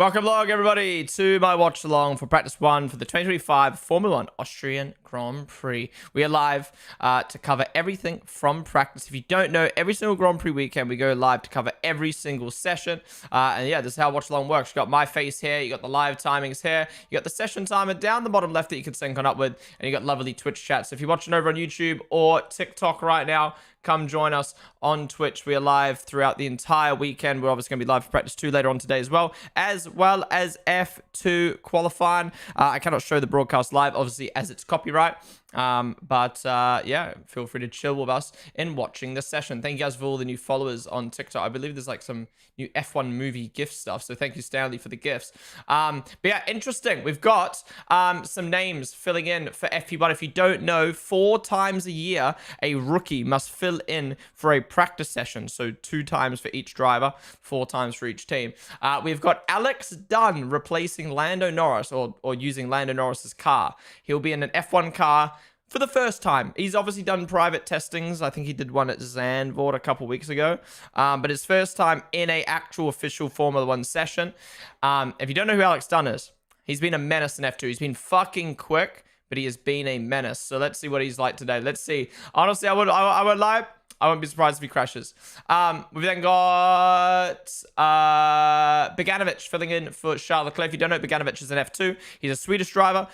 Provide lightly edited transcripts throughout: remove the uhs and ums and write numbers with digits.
Welcome along, everybody, to my watch along for practice one for the 2025 Formula One Austrian Grand Prix. We are live to cover everything from practice. If you don't know, every single Grand Prix weekend we go live to cover every single session. And yeah, this is how watch along works. You got my face here, you got the live timings here, you got the session timer down the bottom left that you can sync on up with, and you got lovely Twitch chat. So if you're watching over on YouTube or TikTok right now, come join us on Twitch. We are live throughout the entire weekend. We're obviously going to be live for practice 2 later on today as well as F2 qualifying. I cannot show the broadcast live, obviously, as it's copyright. Yeah, feel free to chill with us in watching the session. Thank you guys for all the new followers on TikTok. I believe there's like some new F1 movie gift stuff, so thank you, Stanley, for the gifts. But yeah, interesting. We've got some names filling in for FP1. If you don't know, 4 times a year a rookie must fill in for a practice session, so 2 times for each driver, 4 times for each team. We've got Alex Dunn replacing Lando Norris, or using Lando Norris's car. He'll be in an F1 car for the first time. He's obviously done private testings. I think he did one at Zandvoort a couple weeks ago. But his first time in a actual official Formula 1 session. If you don't know who Alex Dunn is, he's been a menace in F2. He's been fucking quick, but he has been a menace. So let's see what he's like today. Let's see. Honestly, I won't lie. I won't be surprised if he crashes. We've then got Beganovic filling in for Charles Leclerc. If you don't know, Beganovic is an F2. He's a Swedish driver.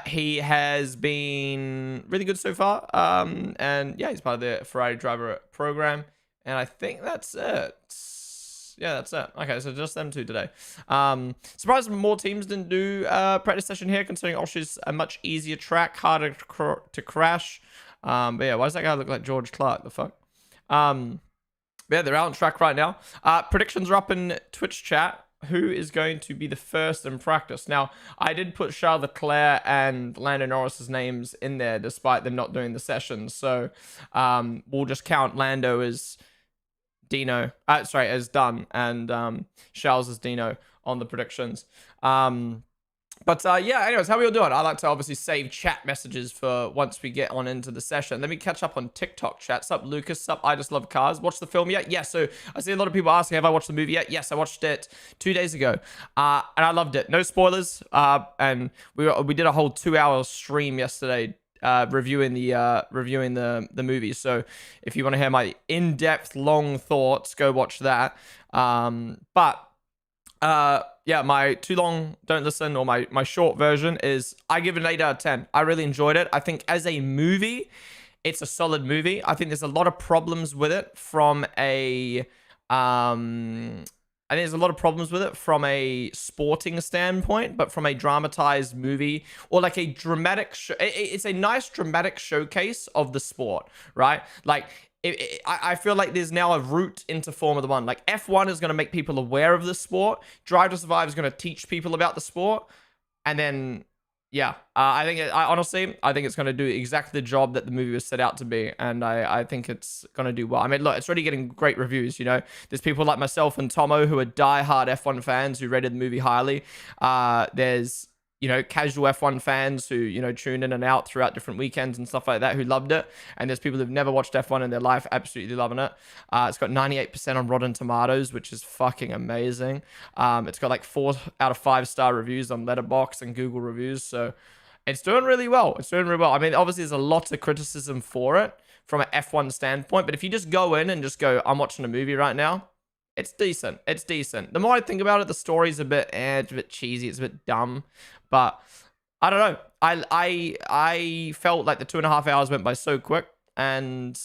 He has been really good so far. And yeah, he's part of the Ferrari driver program. And I think that's it. Yeah, that's it. Okay, so just them 2 today. Surprised more teams didn't do practice session here, considering Austria's a much easier track, harder to crash. But yeah, why does that guy look like George Clark? The fuck? Yeah, they're out on track right now. Predictions are up in Twitch chat. Who is going to be the first in practice? Now, I did put Charles Leclerc and Lando Norris's names in there, despite them not doing the sessions. So, we'll just count Lando as Dino. As Dunn, and Charles as Dino on the predictions. Yeah, anyways, how are we all doing? I like to obviously save chat messages for once we get on into the session. Let me catch up on TikTok chat. Sup, Lucas? Sup, I Just Love Cars? Watched the film yet? Yes. So I see a lot of people asking, have I watched the movie yet? Yes, I watched it 2 days ago. And I loved it. No spoilers. And we did a whole 2-hour stream yesterday reviewing the movie. So if you want to hear my in-depth, long thoughts, go watch that. Yeah, my too long, don't listen, or my short version is I give it an 8 out of 10. I really enjoyed it. I think as a movie, it's a solid movie. I think there's a lot of problems with it from a sporting standpoint, but from a dramatized movie or like a dramatic it's a nice dramatic showcase of the sport, right? Like I feel like there's now a route into Formula 1. Like F1 is going to make people aware of the sport. Drive to Survive is going to teach people about the sport. And then, yeah, I think it's going to do exactly the job that the movie was set out to be. And I think it's going to do well. I mean, look, it's already getting great reviews, you know. There's people like myself and Tomo who are diehard F1 fans who rated the movie highly. There's, you know, casual F1 fans who, you know, tune in and out throughout different weekends and stuff like that who loved it. And there's people who've never watched F1 in their life absolutely loving it. It's got 98% on Rotten Tomatoes, which is fucking amazing. It's got like 4 out of 5-star reviews on Letterboxd and Google reviews. So it's doing really well. It's doing really well. I mean, obviously there's a lot of criticism for it from an F1 standpoint. But if you just go in and just go, I'm watching a movie right now, it's decent. It's decent. The more I think about it, the story's a bit cheesy. It's a bit dumb. But I don't know. I felt like the 2.5 hours went by so quick, and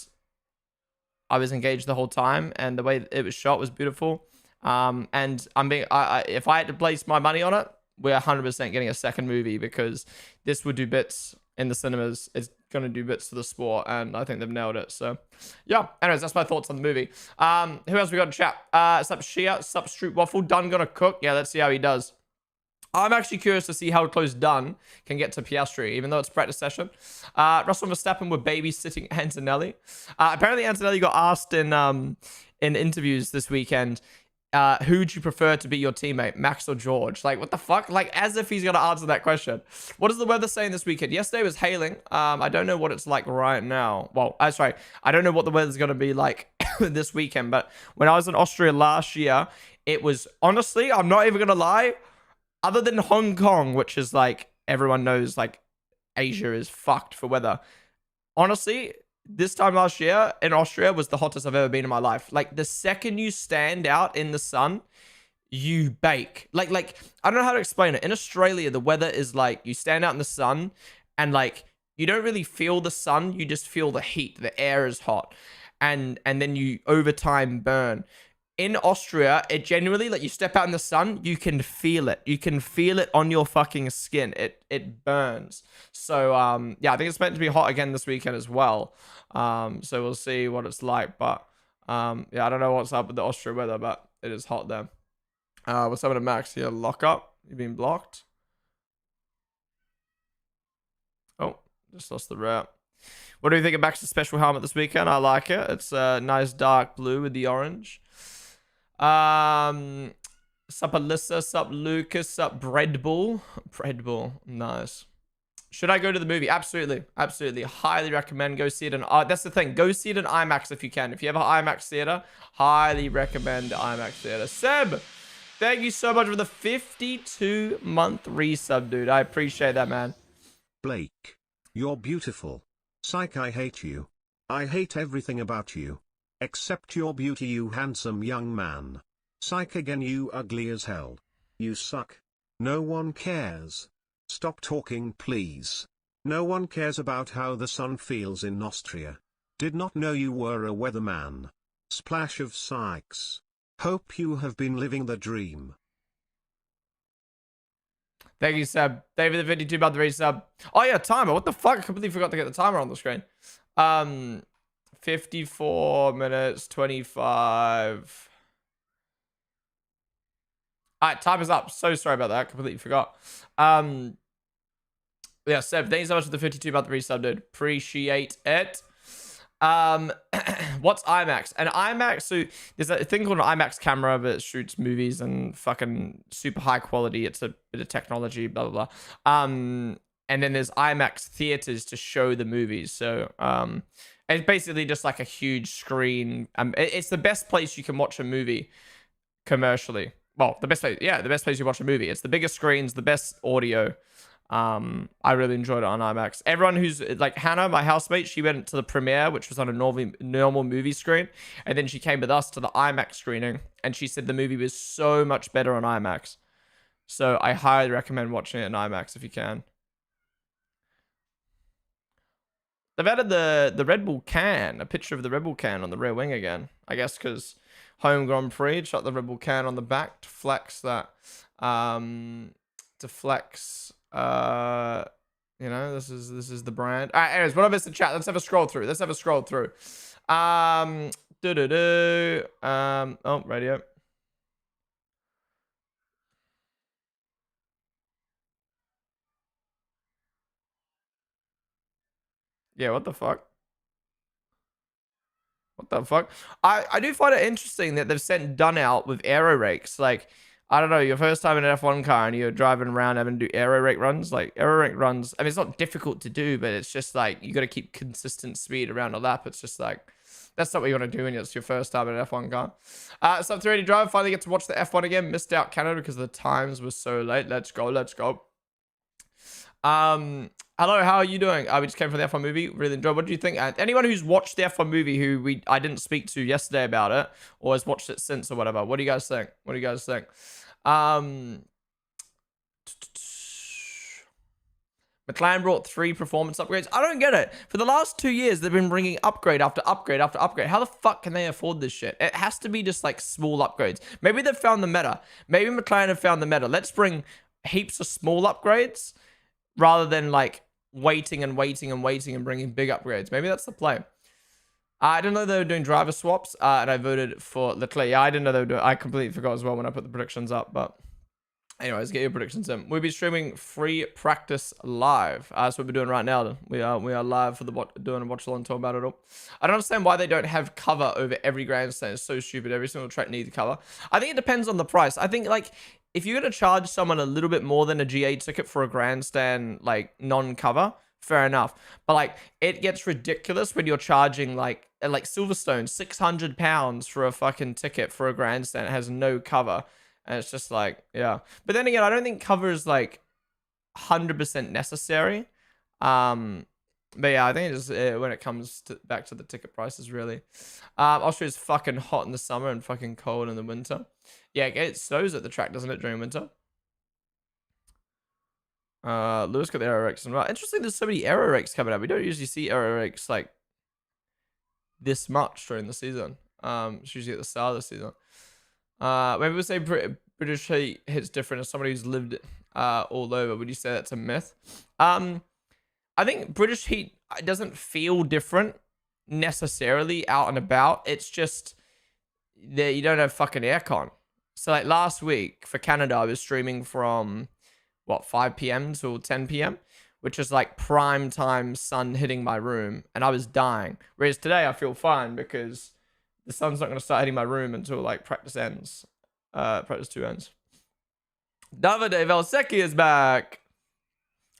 I was engaged the whole time, and the way it was shot was beautiful. And if I had to place my money on it, we're 100% getting a second movie, because this would do bits in the cinemas. It's going to do bits for the sport, and I think they've nailed it. So yeah, anyways, that's my thoughts on the movie. Who else we got in chat? Sup Shia, sup Stroop Waffle. Dunn gonna cook? Yeah, let's see how he does. I'm actually curious to see how close Dunn can get to Piastri, even though it's practice session. Russell and Verstappen were babysitting Antonelli. Apparently Antonelli got asked in interviews this weekend, who would you prefer to be your teammate, Max or George? Like, what the fuck? Like, as if he's going to answer that question. What does the weather saying this weekend? Yesterday was hailing. I don't know what it's like right now. Well, sorry. I don't know what the weather's going to be like this weekend. But when I was in Austria last year, It was, honestly, I'm not even going to lie, other than Hong Kong, which is like, everyone knows like Asia is fucked for weather. Honestly, this time last year in Austria was the hottest I've ever been in my life. Like the second you stand out in the sun, you bake. Like I don't know how to explain it. In Australia, the weather is like you stand out in the sun and like you don't really feel the sun, you just feel the heat. The air is hot. And then you over time burn. In Austria, it genuinely, like you step out in the sun, you can feel it. You can feel it on your fucking skin. It burns. So yeah, I think it's meant to be hot again this weekend as well. So we'll see what it's like. But yeah, I don't know what's up with the Austria weather, but it is hot there. What's happening to Max? Yeah, lock up. You've been blocked. Oh, just lost the rep. What do you think of Max's special helmet this weekend? I like it. It's a nice dark blue with the orange. Sup Alyssa, sup Lucas, sup Bread Bull. Bread Bull, nice. Should I go to the movie? Absolutely, absolutely. Highly recommend go see it in. That's the thing. Go see it in IMAX if you can. If you have an IMAX theater, highly recommend the IMAX theater. Seb, thank you so much for the 52-month resub, dude. I appreciate that, man. Blake, you're beautiful. Psych, I hate you. I hate everything about you. Except your beauty, you handsome young man. Psych again, you ugly as hell. You suck. No one cares. Stop talking, please. No one cares about how the sun feels in Austria. Did not know you were a weatherman. Splash of psychs. Hope you have been living the dream. Thank you, Seb. Thank you for the 52-month resub. Oh yeah, timer. What the fuck? I completely forgot to get the timer on the screen. 54 minutes, 25. All right, time is up. So sorry about that. Completely forgot. Yeah, Seb, thank you so much for the 52-month resub, dude. Appreciate it. What's IMAX? An IMAX, so there's a thing called an IMAX camera that shoots movies and fucking super high quality. It's a bit of technology, blah, blah, blah. And then there's IMAX theaters to show the movies. So, it's basically just like a huge screen. It's the best place you can watch a movie commercially. Well, the best place, yeah, the best place you watch a movie. It's the biggest screens, the best audio. I really enjoyed it on IMAX. Everyone who's like Hannah, my housemate, she went to the premiere, which was on a normal movie screen, and then she came with us to the IMAX screening, and she said the movie was so much better on IMAX. So I highly recommend watching it in IMAX if you can. They've added the Red Bull can, a picture of the Red Bull can on the rear wing again. I guess because home Grand Prix shot the Red Bull can on the back to flex that. To flex, you know, this is the brand. All right, anyways, what I missed in chat? Let's have a scroll through. Oh, radio. Yeah, what the fuck? What the fuck? I do find it interesting that they've sent Dunn out with aero rakes. Like, I don't know, your first time in an F1 car and you're driving around having to do aero rake runs. Like, aero rake runs, I mean, it's not difficult to do, but it's just like, you got to keep consistent speed around a lap. It's just like, that's not what you want to do when it's your first time in an F1 car. So 380 Drive, finally get to watch the F1 again. Missed out Canada because the times were so late. Let's go, let's go. Hello, how are you doing? We just came from the F1 movie. Really enjoyed. What do you think? Anyone who's watched the F1 movie who I didn't speak to yesterday about it or has watched it since or whatever, what do you guys think? What do you guys think? McLaren brought 3 performance upgrades. I don't get it. For the last 2 years, they've been bringing upgrade after upgrade after upgrade. How the fuck can they afford this shit? It has to be just like small upgrades. Maybe they've found the meta. Maybe McLaren have found the meta. Let's bring heaps of small upgrades rather than like waiting and bringing big upgrades. Maybe that's the play. I didn't know they were doing driver swaps, and I voted for Leclerc. Yeah, I didn't know they were doing. I completely forgot as well when I put the predictions up. But anyways, get your predictions in. We'll be streaming free practice live. That's what we're doing right now. We are live for doing a watch along talk about it all. I don't understand why they don't have cover over every grandstand. It's so stupid. Every single track needs cover. I think it depends on the price. I think like if you're gonna charge someone a little bit more than a GA ticket for a grandstand like non-cover, fair enough. But like it gets ridiculous when you're charging like like Silverstone, £600 for a fucking ticket for a grandstand. It has no cover. And it's just like, yeah. But then again, I don't think cover is like 100% necessary. But yeah, I think it's when it comes to back to the ticket prices, really. Austria's fucking hot in the summer and fucking cold in the winter. Yeah, it snows at the track, doesn't it, during winter? Lewis got the aero rakes. Well, interesting, there's so many aero rakes coming out. We don't usually see aero rakes like this much during the season. It's usually at the start of the season. When people say British heat hits different as somebody who's lived all over, would you say that's a myth? I think British heat doesn't feel different necessarily out and about. It's just that you don't have fucking aircon. So like last week for Canada, I was streaming from what 5 p.m. till 10 p.m., which is like prime time sun hitting my room, and I was dying. Whereas today I feel fine because the sun's not going to start hitting my room until like practice ends. Practice 2 ends. Davide Valsecchi is back.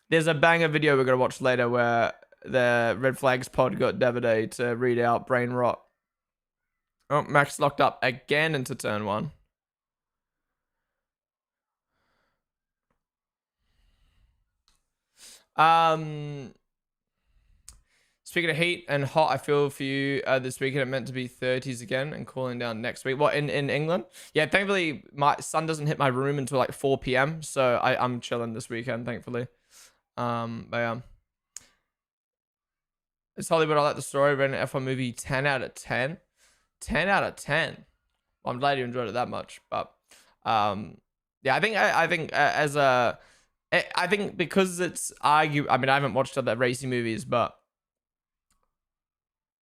There's a banger video we're going to watch later where the Red Flags pod got Davide to read out brain rot. Oh, Max locked up again into turn 1. Speaking of heat and hot, I feel for you this weekend. It meant to be 30s again and cooling down next week. What, in England? Yeah, thankfully my sun doesn't hit my room until like 4 p.m. So I'm chilling this weekend, thankfully. But yeah. It's Hollywood. I like the story. Read an F1 movie. 10 out of 10. 10 out of 10. Well, I'm glad you enjoyed it that much. But yeah, I think because it's I mean, I haven't watched other racing movies, but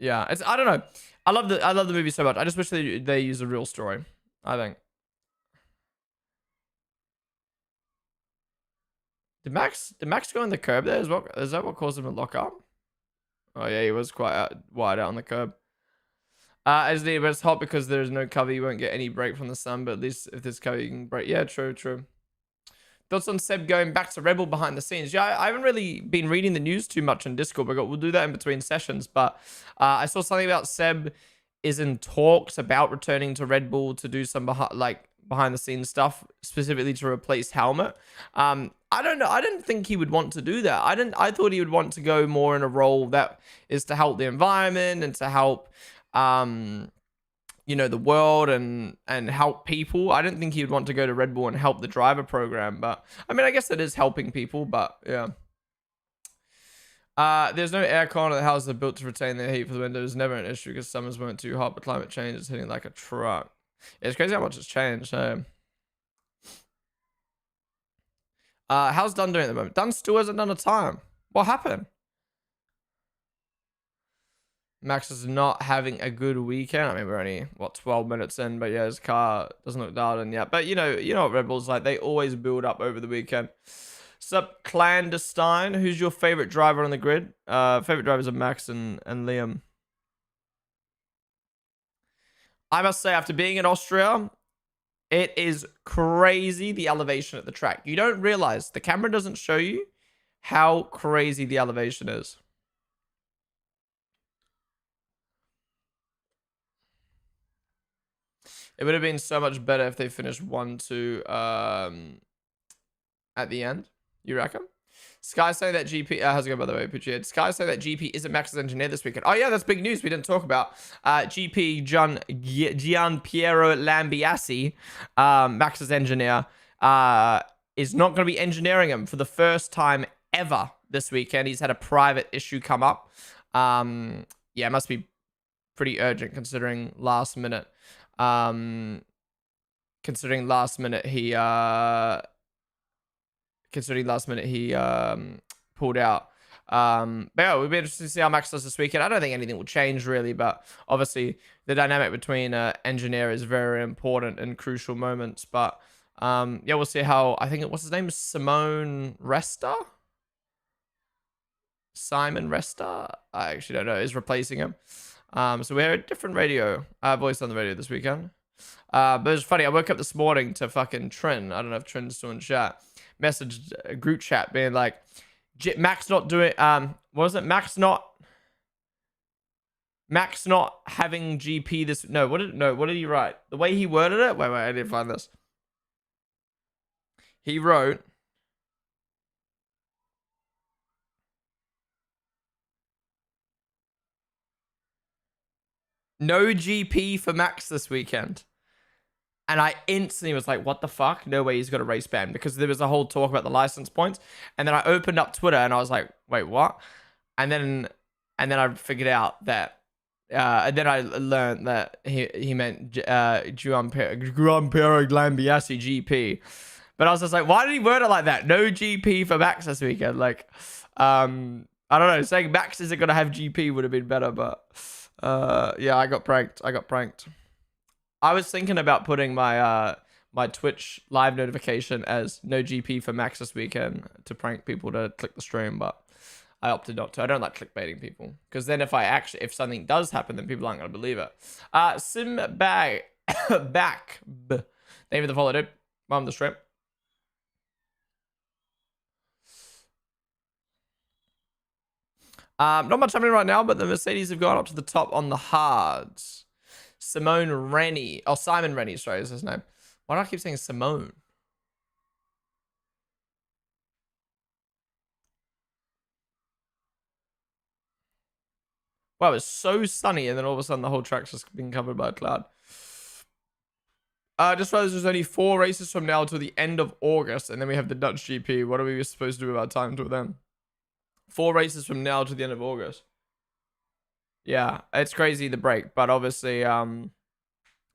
yeah, I don't know. I love the movie so much. I just wish they use a real story. I think. Did Max go on the curb there? Is that what caused him to lock up? Oh yeah, he was quite wide out on the curb. As the but it's hot because there's no cover. You won't get any break from the sun. But at least if there's cover, you can break. Yeah, true. Thoughts on Seb going back to Rebel behind the scenes? Yeah, I haven't really been reading the news too much on Discord, but we'll do that in between sessions. But I saw something about Seb is in talks about returning to Red Bull to do some behind the scenes stuff, specifically to replace Helmet. I don't know. I didn't think he would want to do that. I thought he would want to go more in a role that is to help the environment and to help the world and help people. I didn't think he would want to go to Red Bull and help the driver program, but I mean, I guess it is helping people, but yeah. There's no aircon, the houses are built to retain their heat for the windows. Never an issue because summers weren't too hot, but climate change is hitting like a truck. It's crazy how much it's changed. How's Dunn doing at the moment? Dunn still hasn't done a time. What happened? Max is not having a good weekend. I mean, we're only 12 minutes in, but yeah, his car doesn't look dialed in yet. But you know what Red Bull's like. They always build up over the weekend. Sup, Clandestine. Who's your favorite driver on the grid? Favorite drivers are Max and Liam. I must say, after being in Austria, it is crazy the elevation at the track. You don't realize, the camera doesn't show you how crazy the elevation is. It would have been so much better if they finished 1-2 at the end. You reckon? Sky saying that GP... how's it going, by the way, Pucci? Sky saying that GP isn't Max's engineer this weekend. Oh, yeah, that's big news we didn't talk about. GP Gian Piero Lambiasi, Max's engineer, is not going to be engineering him for the first time ever this weekend. He's had a private issue come up. Yeah, it must be pretty urgent considering last minute. He pulled out. But yeah, we'll be interested to see how Max does this weekend. I don't think anything will change really, but obviously the dynamic between engineer is very important in crucial moments. But yeah, we'll see how. I think what's his name? Simon Resta. I actually don't know. Is replacing him. So we had a different radio voice on the radio this weekend. But it was funny. I woke up this morning to fucking Trin. I don't know if Trin's still in chat. Messaged a group chat being like, Max not doing, what was it? Max not Max not having GP this. No, what did he write? The way he worded it. Wait, I didn't find this. He wrote, no GP for Max this weekend. And I instantly was like, what the fuck? No way he's got a race ban, because there was a whole talk about the license points. And then I opened up Twitter and I was like, wait, what? And then I figured out that and then I learned that he meant Grand Prix Glambiasi GP. But I was just like, why did he word it like that? No GP for Max this weekend. Like, I don't know. Saying Max isn't gonna have GP would have been better, but yeah, I got pranked. I was thinking about putting my my Twitch live notification as no GP for Max this weekend to prank people to click the stream, but I opted not to. I don't like clickbaiting people, because then if something does happen, then people aren't gonna believe it. Sim bag back. Thank you for the follow, dude. Mom the stream. Not much happening right now, but the Mercedes have gone up to the top on the hards. Simone Rennie. Oh, Simon Rennie, sorry, is his name. Why do I keep saying Simone? Wow, it's so sunny, and then all of a sudden the whole track's just been covered by a cloud. Just realized there's only 4 races from now till the end of August, and then we have the Dutch GP. What are we supposed to do about time till then? 4 races from now to the end of August. Yeah, it's crazy, the break, but obviously, yeah,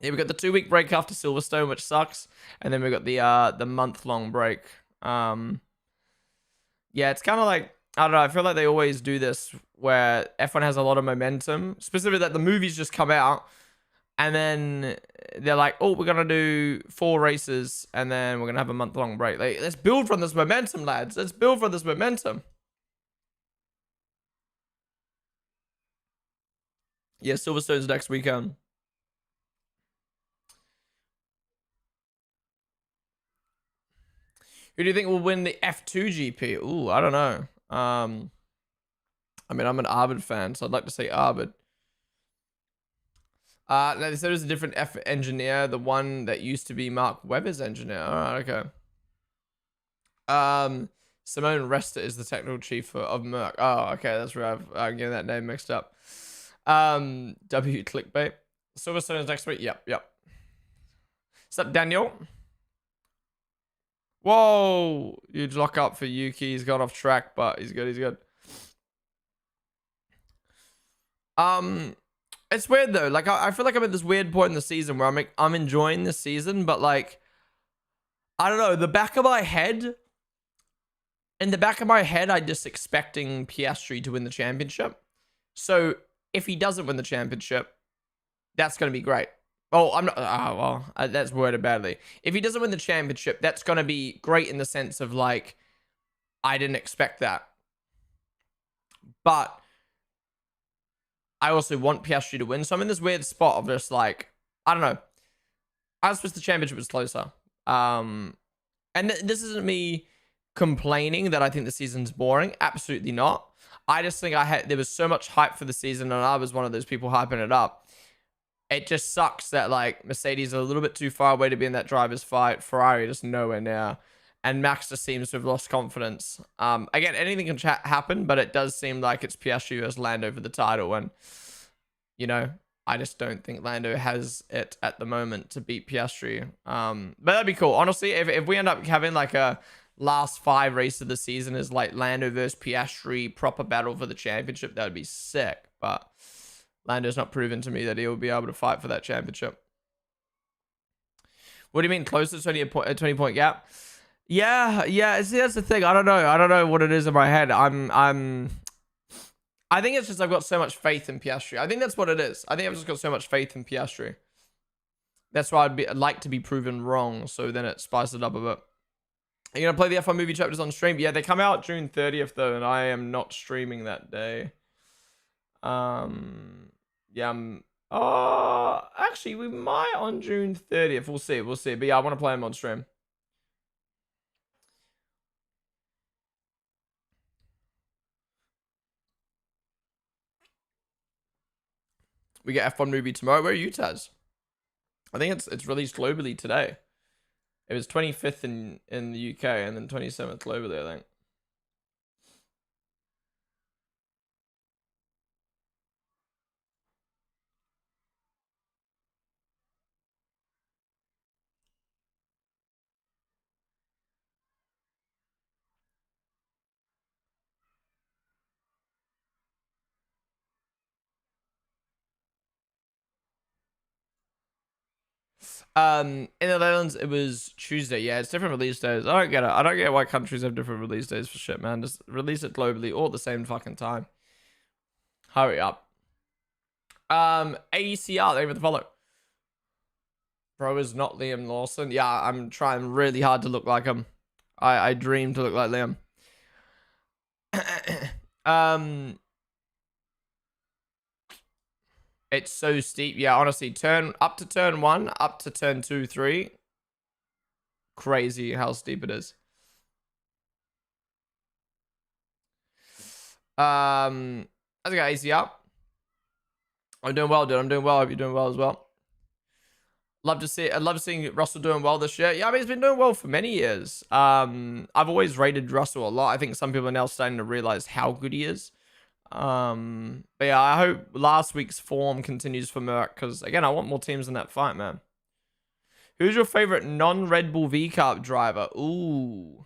we got the 2-week break after Silverstone, which sucks, and then we got the month-long break. Yeah, it's kind of like, I don't know, I feel like they always do this where F1 has a lot of momentum, specifically that the movies just come out, and then they're like, oh, we're gonna do 4 races, and then we're gonna have a month-long break. Like, let's build from this momentum, lads. Let's build from this momentum. Yeah, Silverstone's next weekend. Who do you think will win the F2 GP? Ooh, I don't know. I mean, I'm an Arbid fan, so I'd like to say Arbid. They said it was a different F engineer, the one that used to be Mark Webber's engineer. All right, okay. Simone Resta is the technical chief of Merck. Oh, okay, that's where I'm getting that name mixed up. W clickbait. Silverstone is next week. Yep. What's up, Daniel? Whoa! You'd lock up for Yuki. He's gone off track, but he's good. It's weird though. Like I feel like I'm at this weird point in the season where I'm enjoying this season, but like I don't know. In the back of my head, I'm just expecting Piastri to win the championship. So if he doesn't win the championship, that's going to be great. Oh, I'm not. Oh, well, that's worded badly. If he doesn't win the championship, that's going to be great in the sense of like, I didn't expect that. But I also want Piastri to win. So I'm in this weird spot of just like, I don't know. I was supposed the championship was closer. And this isn't me complaining that I think the season's boring. Absolutely not. I just think there was so much hype for the season, and I was one of those people hyping it up. It just sucks that like Mercedes are a little bit too far away to be in that driver's fight. Ferrari just nowhere near, and Max just seems to have lost confidence. Again, anything can happen, but it does seem like it's Piastri versus Lando for the title, and you know, I just don't think Lando has it at the moment to beat Piastri. But that'd be cool. Honestly, if we end up having like a last 5 races of the season is like Lando versus Piastri proper battle for the championship, that would be sick. But Lando's not proven to me that he will be able to fight for that championship. What do you mean closer to a 20-point gap? Yeah. See, that's the thing. I don't know what it is in my head. I think it's just I've got so much faith in Piastri. I think that's what it is. I think I've just got so much faith in Piastri. That's why I'd like to be proven wrong, so then it spices it up a bit. Are you going to play the F1 movie chapters on stream? Yeah, they come out June 30th, though, and I am not streaming that day. Yeah, actually, we might on June 30th. We'll see. But yeah, I want to play them on stream. We get F1 movie tomorrow. Where are you, Taz? I think it's released globally today. It was 25th in the UK and then 27th globally, I think. In the Netherlands, it was Tuesday. Yeah, it's different release days. I don't get it. I don't get why countries have different release days for shit, man. Just release it globally all at the same fucking time. Hurry up. AECR, thank you for the follow. Bro is not Liam Lawson. Yeah, I'm trying really hard to look like him. I dream to look like Liam. It's so steep. Yeah, honestly, turn 1, up to turn 2, 3. Crazy how steep it is. How's it going, ACR? I'm doing well, dude. I'm doing well. I hope you're doing well as well. I love seeing Russell doing well this year. Yeah, I mean, he's been doing well for many years. I've always rated Russell a lot. I think some people are now starting to realize how good he is. But yeah, I hope last week's form continues for Merc because again, I want more teams in that fight, man. Who's your favorite non-Red Bull V-Carb driver? Ooh.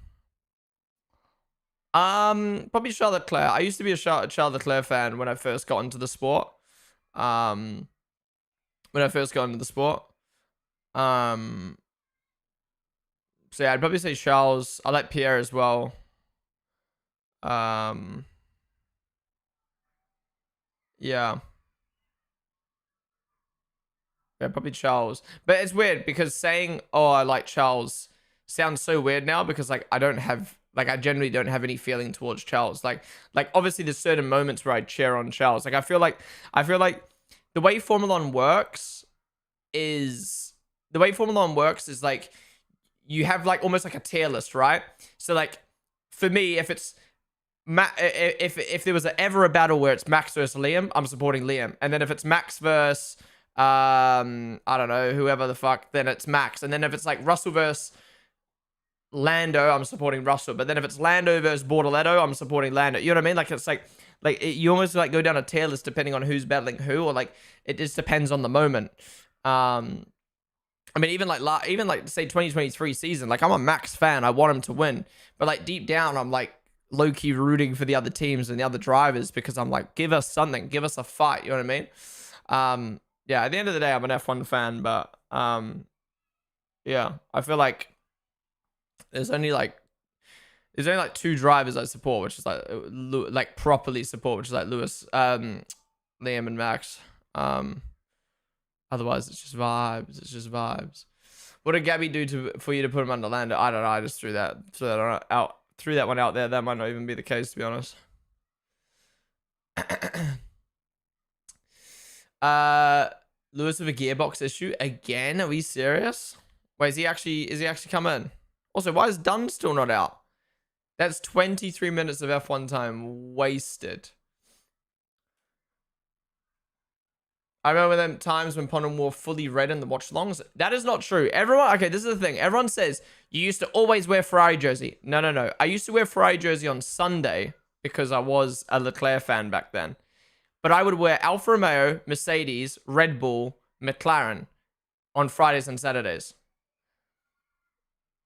Probably Charles Leclerc. I used to be a Charles Leclerc fan when I first got into the sport. Um, so yeah, I'd probably say Charles. I like Pierre as well. Yeah. Yeah, probably Charles. But it's weird because saying, oh, I like Charles sounds so weird now because like I generally don't have any feeling towards Charles. Like obviously there's certain moments where I cheer on Charles. Like I feel like the way Formula One works is like you have like almost like a tier list, right? So like for me, if it's if there was ever a battle where it's Max versus Liam, I'm supporting Liam. And then if it's Max versus I don't know, whoever the fuck, then it's Max. And then if it's like Russell versus Lando, I'm supporting Russell. But then if it's Lando versus Bortoletto, I'm supporting Lando. You know what I mean? Like it's like you almost like go down a tier list depending on who's battling who, or like it just depends on the moment. I mean, even like say 2023 season, like I'm a Max fan. I want him to win, but like deep down, I'm like low-key rooting for the other teams and the other drivers because I'm like, give us something, give us a fight. You know what I mean? Yeah, at the end of the day, I'm an F1 fan, but yeah, I feel like there's only like 2 drivers I support, which is like properly support, which is like Lewis, Liam, and Max. Otherwise, it's just vibes. It's just vibes. What did Gabby do for you to put him under Lando? I don't know. I just threw that one out there. That might not even be the case, to be honest. Lewis with a gearbox issue again. Are we serious? Wait, is he actually come in? Also, why is Dunn still not out? That's 23 minutes of F1 time wasted. I remember them times when Ponden wore fully red in the watchalongs. That is not true. Everyone, okay, this is the thing. Everyone says you used to always wear Ferrari jersey. No. I used to wear Ferrari jersey on Sunday because I was a Leclerc fan back then. But I would wear Alfa Romeo, Mercedes, Red Bull, McLaren on Fridays and Saturdays.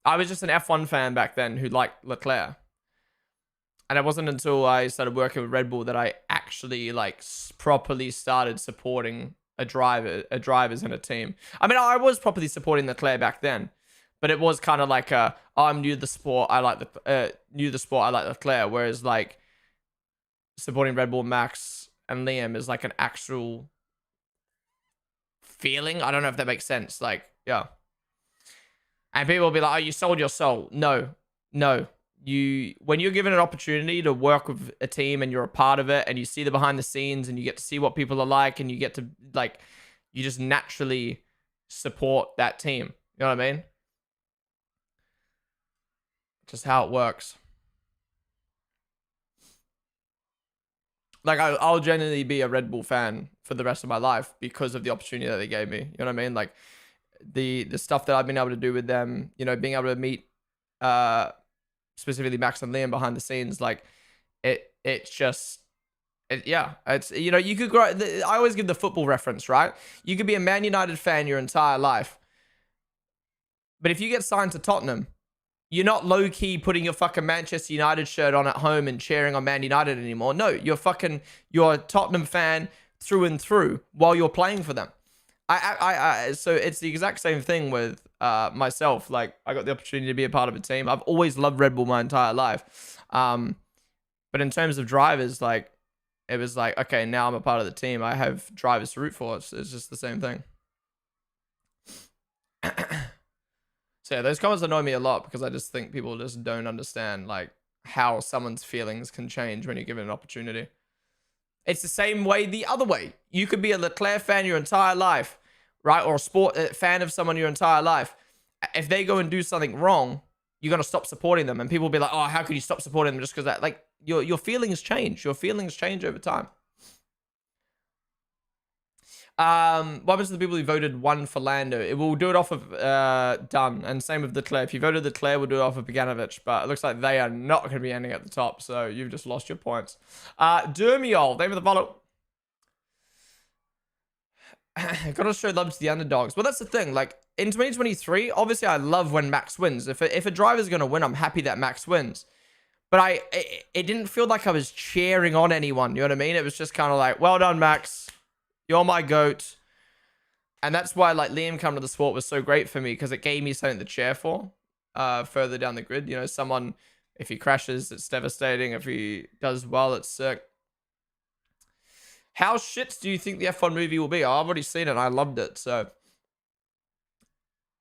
I was just an F1 fan back then who liked Leclerc. And it wasn't until I started working with Red Bull that I actually like properly started supporting drivers in a team. I mean, I was properly supporting Leclerc back then, but it was kind of like I'm new to the sport. I like Leclerc. Whereas like supporting Red Bull, Max, and Liam is like an actual feeling. I don't know if that makes sense. Like, yeah. And people will be like, "Oh, you sold your soul." No. When you're given an opportunity to work with a team and you're a part of it and you see the behind the scenes and you get to see what people are like and you get to like, you just naturally support that team. You know what I mean? Just how it works. Like I'll genuinely be a Red Bull fan for the rest of my life because of the opportunity that they gave me. You know what I mean? Like the stuff that I've been able to do with them, you know, being able to meet specifically Max and Liam behind the scenes, like it's just yeah, it's, you know, you could grow. I always give the football reference, right? You could be a Man United fan your entire life, but if you get signed to Tottenham, you're not low key putting your fucking Manchester United shirt on at home and cheering on Man United anymore. No, you're a Tottenham fan through and through while you're playing for them. So it's the exact same thing with myself. Like I got the opportunity to be a part of a team. I've always loved Red Bull my entire life. But in terms of drivers, like it was like, okay, now I'm a part of the team. I have drivers to root for. It's just the same thing. So yeah, those comments annoy me a lot because I just think people just don't understand like how someone's feelings can change when you're given an opportunity. It's the same way the other way. You could be a Leclerc fan your entire life, right? Or a sport fan of someone your entire life. If they go and do something wrong, you're going to stop supporting them. And people will be like, oh, how could you stop supporting them just because that? Like, your feelings change. Your feelings change over time. What happens to the people who voted one for Lando? It will do it off of Dunn, and same with Leclerc. If you voted Leclerc, we'll do it off of Bogdanovich, but it looks like they are not going to be ending at the top, so you've just lost your points. Dermiol, name of the follow. Gotta show love to the underdogs. Well, that's the thing. Like in 2023, obviously I love when Max wins. If a driver's going to win, I'm happy that Max wins. But it didn't feel like I was cheering on anyone. You know what I mean? It was just kind of like, well done, Max. You're my GOAT. And that's why like Liam coming to the sport was so great for me because it gave me something to cheer for further down the grid. You know, someone, if he crashes, it's devastating. If he does well, it's sick. How shit do you think the F1 movie will be? I've already seen it and I loved it. So,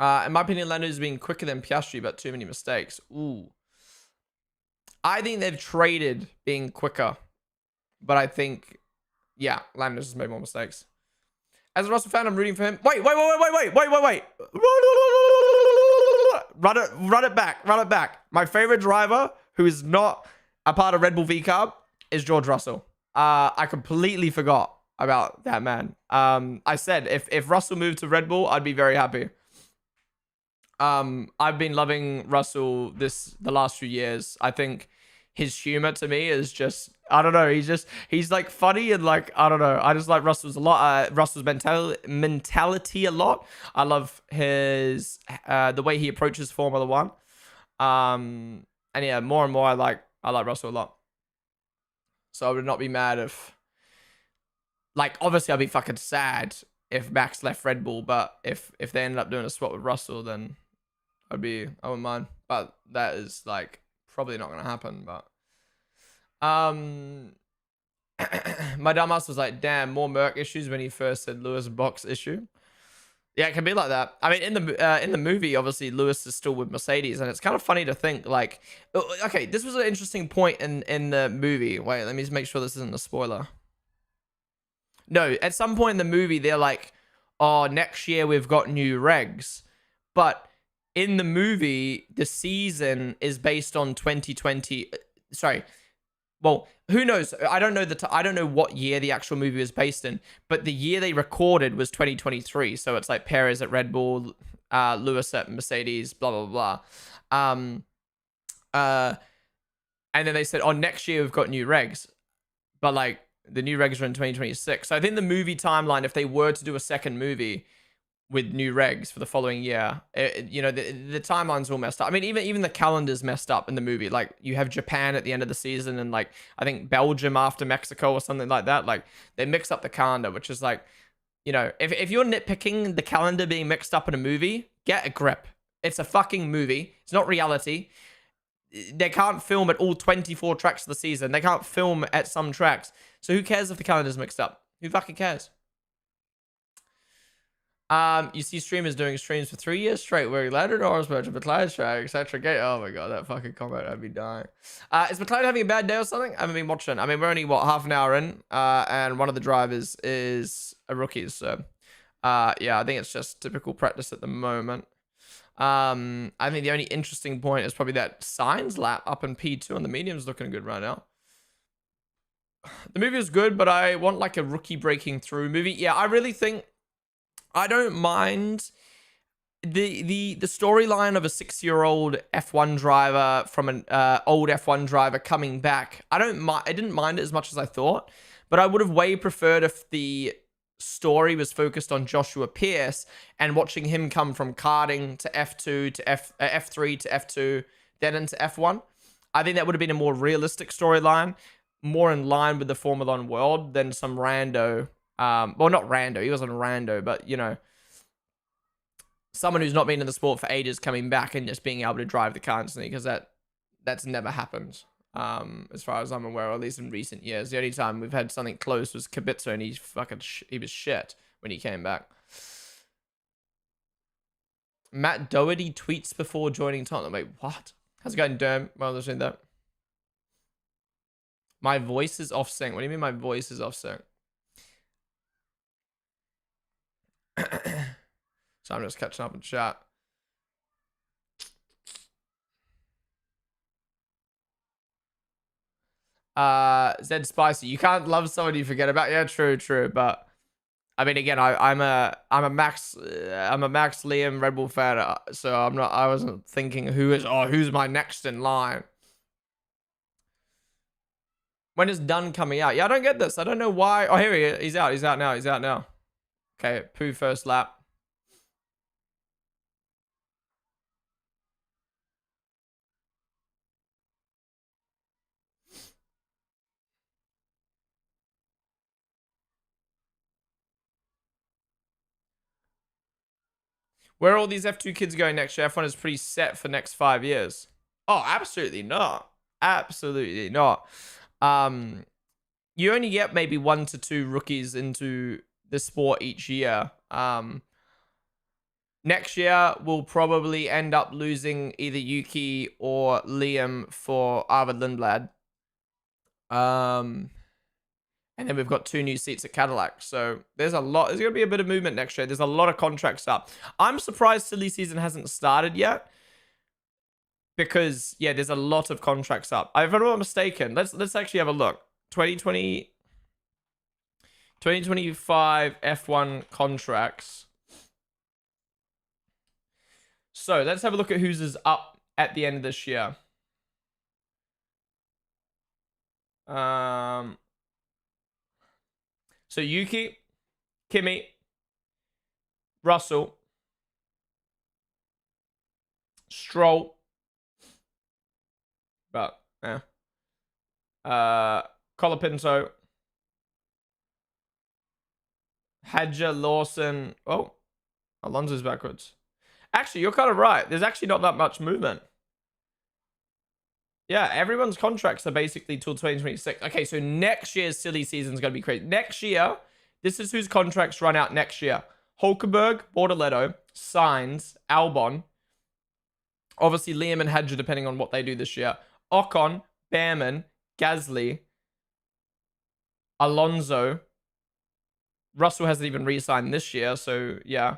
in my opinion, Lando's been quicker than Piastri, but too many mistakes. Ooh. I think they've traded being quicker. But I think, yeah, Lando's just made more mistakes. As a Russell fan, I'm rooting for him. Wait. Run it back. My favorite driver, who is not a part of Red Bull V Carb, is George Russell. I completely forgot about that man. I said if Russell moved to Red Bull, I'd be very happy. I've been loving Russell the last few years. I think his humor to me is just, I don't know. He's like funny and like, I don't know. I just like Russell's a lot. Russell's mentality a lot. I love his, the way he approaches Formula One. And yeah, more and more I like Russell a lot. So I would not be mad if, like, obviously I'd be fucking sad if Max left Red Bull, but if they ended up doing a swap with Russell, then I wouldn't mind. But that is like probably not gonna happen. But my dumbass was like, damn, more Merc issues when he first said Lewis box issue. Yeah, it can be like that. I mean, in the movie, obviously Lewis is still with Mercedes, and it's kind of funny to think like, okay, this was an interesting point in the movie. Wait, let me just make sure this isn't a spoiler. No, at some point in the movie, they're like, oh, next year we've got new regs. But in the movie, the season is based on 2020. Sorry. Well, who knows? I don't know I don't know what year the actual movie was based in, but the year they recorded was 2023. So it's like Perez at Red Bull, Lewis at Mercedes, blah, blah, blah. And then they said, oh, next year we've got new regs. But like, the new regs are in 2026. So I think the movie timeline, if they were to do a second movie with new regs for the following year, you know, the timeline's all messed up. I mean, even the calendar's messed up in the movie. Like, you have Japan at the end of the season and, like, I think Belgium after Mexico or something like that. Like, they mix up the calendar, which is like, you know, if you're nitpicking the calendar being mixed up in a movie, get a grip. It's a fucking movie. It's not reality. They can't film at all 24 tracks of the season. They can't film at some tracks. So who cares if the calendar's mixed up? Who fucking cares? You see streamers doing streams for 3 years straight where he landed or merchant McLaren track, etc. Oh my god, that fucking comment, I'd be dying. Is McLaren having a bad day or something? I haven't been watching. I mean, we're only, what, half an hour in? And one of the drivers is a rookie, so yeah, I think it's just typical practice at the moment. I think the only interesting point is probably that Sainz lap up in P2 on the medium's looking good right now. The movie was good, but I want like a rookie breaking through movie. Yeah, I really think I don't mind the storyline of a 6-year-old F1 driver from an old F1 driver coming back. I didn't mind it as much as I thought, but I would have way preferred if the story was focused on Joshua Pierce and watching him come from karting to F2 to F3 to F2, then into F1. I think that would have been a more realistic storyline, more in line with the Formula One world than some rando. Well, not rando. He wasn't a rando, but you know, someone who's not been in the sport for ages coming back and just being able to drive the car instantly, because that's never happened. As far as I'm aware, or at least in recent years. The only time we've had something close was Kubica, and he was shit when he came back. Matt Doherty tweets before joining Tottenham. Wait, what? How's it going, Derm? Well, listening to that. My voice is off sync. What do you mean my voice is off sync? So I'm just catching up in chat. Zed Spicy. You can't love someone you forget about. Yeah, true. But I mean, again, I'm a Max Liam Red Bull fan, so I wasn't thinking who's my next in line. When is Dunn coming out? Yeah, I don't get this. I don't know why. Oh, here he is. He's out. He's out now. Okay, Pooh first lap. Where are all these F2 kids going next year? F1 is pretty set for next 5 years. Oh, absolutely not. Absolutely not. You only get maybe 1 to 2 rookies into the sport each year. Next year, we'll probably end up losing either Yuki or Liam for Arvid Lindblad. And then we've got 2 new seats at Cadillac. So there's a lot. There's going to be a bit of movement next year. There's a lot of contracts up. I'm surprised silly season hasn't started yet. Because, yeah, there's a lot of contracts up. If I'm not mistaken, let's actually have a look. 2025 F1 contracts. So let's have a look at who's is up at the end of this year. So Yuki, Kimi, Russell, Stroll, but Colapinto, Hadja, Lawson. Oh, Alonso's backwards. Actually, you're kind of right. There's actually not that much movement. Yeah, everyone's contracts are basically till 2026. Okay, so next year's silly season is going to be crazy. Next year, this is whose contracts run out next year. Hulkenberg, Bortoletto, Sainz, Albon. Obviously, Liam and Hadja, depending on what they do this year. Ocon, Behrman, Gasly, Alonso. Russell hasn't even re-signed this year, so yeah.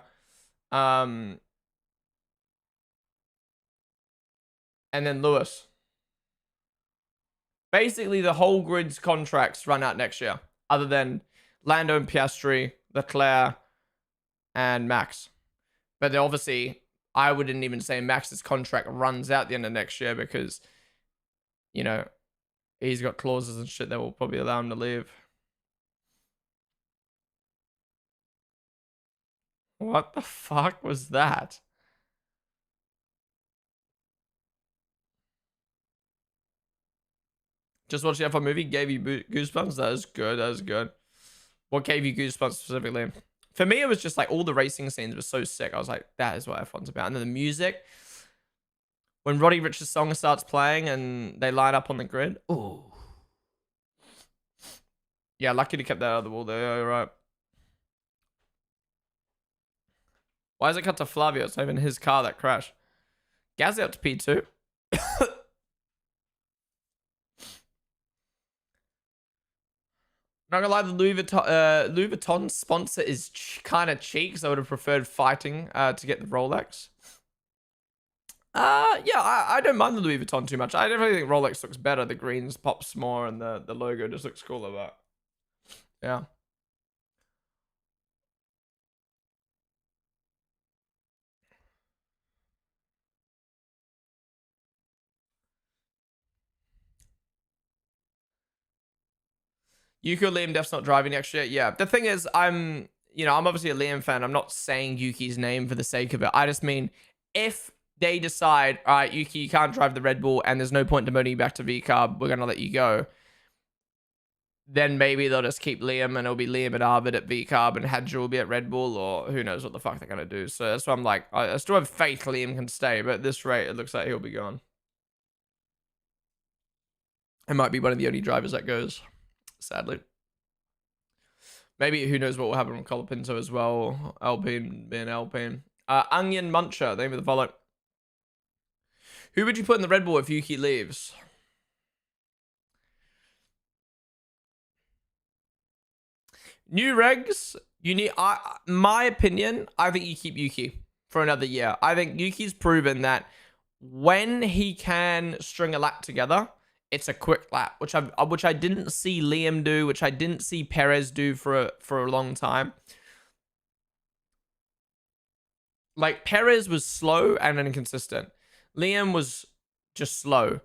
And then Lewis. Basically, the whole grid's contracts run out next year, other than Lando and Piastri, Leclerc, and Max. But obviously, I wouldn't even say Max's contract runs out the end of next year because, you know, he's got clauses and shit that will probably allow him to leave. What the fuck was that? Just watched the F1 movie, gave you goosebumps. That is good. That is good. What gave you goosebumps specifically? For me, it was just like all the racing scenes were so sick. I was like, that is what F1's about. And then the music, when Roddy Rich's song starts playing and they line up on the grid. Ooh. Yeah, lucky to keep that out of the wall there. Yeah, right. Why is it cut to Flavio? It's not even his car that crashed. Gasly up to P2. Not gonna lie, the Louis Vuitton sponsor is kind of cheap, so I would have preferred fighting to get the Rolex. Yeah, I don't mind the Louis Vuitton too much. I definitely think Rolex looks better. The greens pops more, and the logo just looks cooler. But yeah. Yuki or Liam Def's not driving next year. Yeah. The thing is, I'm obviously a Liam fan. I'm not saying Yuki's name for the sake of it. I just mean if they decide, all right, Yuki, you can't drive the Red Bull and there's no point demoting you back to V-Carb, we're going to let you go. Then maybe they'll just keep Liam and it'll be Liam and Arvid at V-Carb and Hadja will be at Red Bull, or who knows what the fuck they're going to do. So that's why I'm like, I still have faith Liam can stay, but at this rate, it looks like he'll be gone. It might be one of the only drivers that goes, sadly. Maybe who knows what will happen with Colapinto as well. Alpine being Alpine. Onion Muncher, name of the follow. Who would you put in the Red Bull if Yuki leaves? New regs, you need. My opinion, I think you keep Yuki for another year. I think Yuki's proven that when he can string a lap together, it's a quick lap, which I didn't see Liam do, which I didn't see Perez do for a long time. Like Perez was slow and inconsistent. Liam was just slow,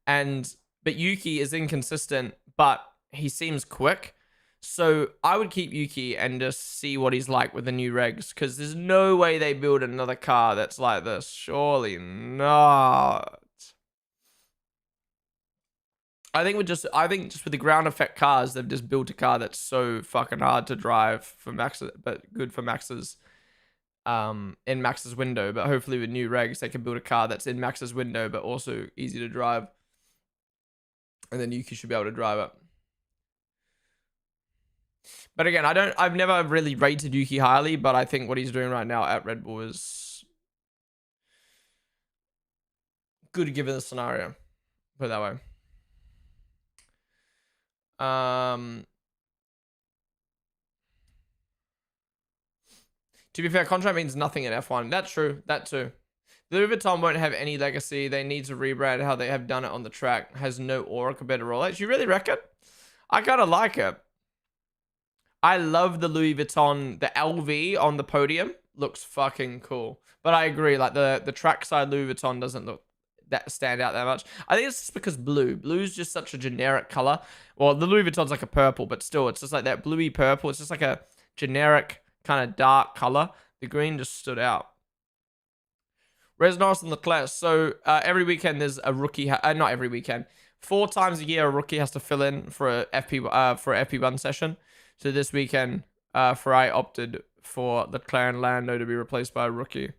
but Yuki is inconsistent, but he seems quick. So I would keep Yuki and just see what he's like with the new regs, because there's no way they build another car that's like this. Surely not. I think just with the ground effect cars, they've just built a car that's so fucking hard to drive for Max, but good for Max's in Max's window. But hopefully with new regs, they can build a car that's in Max's window, but also easy to drive. And then Yuki should be able to drive it. But again, I've never really rated Yuki highly, but I think what he's doing right now at Red Bull is good given the scenario. Put it that way. To be fair, contract means nothing in F1. That's true. That too. The Louis Vuitton won't have any legacy. They need to rebrand how they have done it on the track. Has no aura compared to Rolex. You really reckon? I kind of like it. I love the Louis Vuitton. The LV on the podium looks fucking cool. But I agree, like the trackside Louis Vuitton doesn't look that stand out that much. I think it's just because blue's just such a generic color. Well, the Louis Vuitton's like a purple, but still, it's just like that bluey purple. It's just like a generic kind of dark color. The green just stood out. Res Norris and Leclerc. So every weekend there's a rookie. Not every weekend. 4 times a year a rookie has to fill in for a FP1 session. So this weekend, Ferrari opted for Leclerc and Lando to be replaced by a rookie.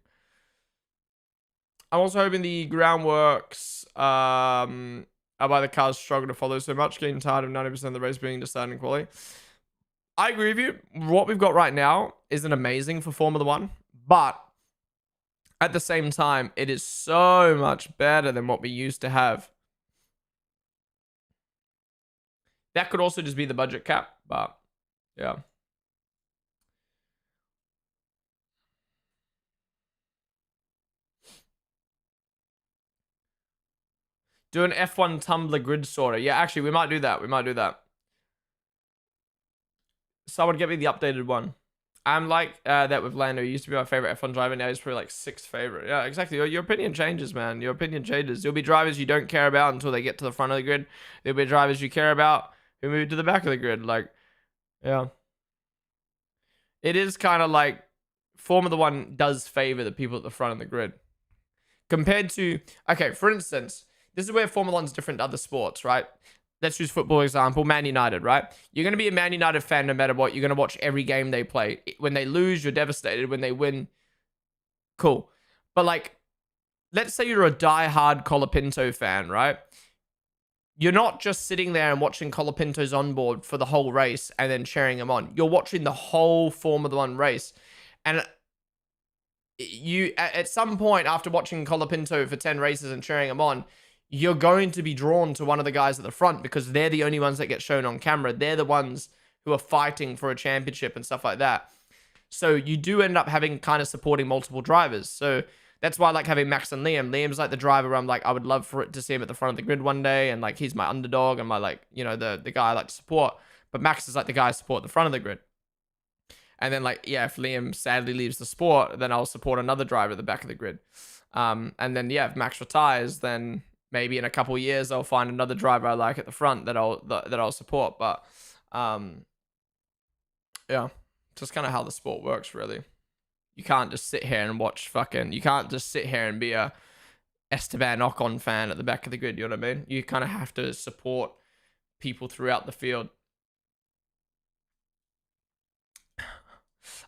I'm also hoping the groundworks are by the cars struggle to follow so much, getting tired of 90% of the race being decided in quality. I agree with you. What we've got right now isn't amazing for Formula One, but at the same time, it is so much better than what we used to have. That could also just be the budget cap, but yeah. Do an F1 Tumblr grid sorter. Yeah, actually, we might do that. We might do that. Someone get me the updated one. I'm like that with Lando. He used to be my favorite F1 driver. Now he's probably like 6th favorite. Yeah, exactly. Your opinion changes, man. Your opinion changes. There'll be drivers you don't care about until they get to the front of the grid. There'll be drivers you care about who move to the back of the grid. Like, yeah. It is kind of like Formula One does favor the people at the front of the grid. Compared to, okay, for instance, this is where Formula One's different to other sports, right? Let's use football example, Man United, right? You're going to be a Man United fan no matter what. You're going to watch every game they play. When they lose, you're devastated. When they win, cool. But like, let's say you're a die-hard Colapinto fan, right? You're not just sitting there and watching Colapinto's onboard for the whole race and then cheering him on. You're watching the whole Formula One race. And you, at some point after watching Colapinto for 10 races and cheering him on, you're going to be drawn to one of the guys at the front because they're the only ones that get shown on camera. They're the ones who are fighting for a championship and stuff like that. So you do end up having kind of supporting multiple drivers. So That's why I like having Max and Liam. Liam's like the driver where I'm like, I would love for it to see him at the front of the grid one day, and like he's my underdog and my like, you know, the guy I like to support. But Max is like the guy I support at the front of the grid. And then like, yeah, if Liam sadly leaves the sport, then I'll support another driver at the back of the grid. And then yeah, if Max retires, then maybe in a couple of years I'll find another driver I like at the front that I'll support. But yeah, just kind of how the sport works, really. You can't just sit here and watch fucking. You can't just sit here and be a Esteban Ocon fan at the back of the grid. You know what I mean? You kind of have to support people throughout the field.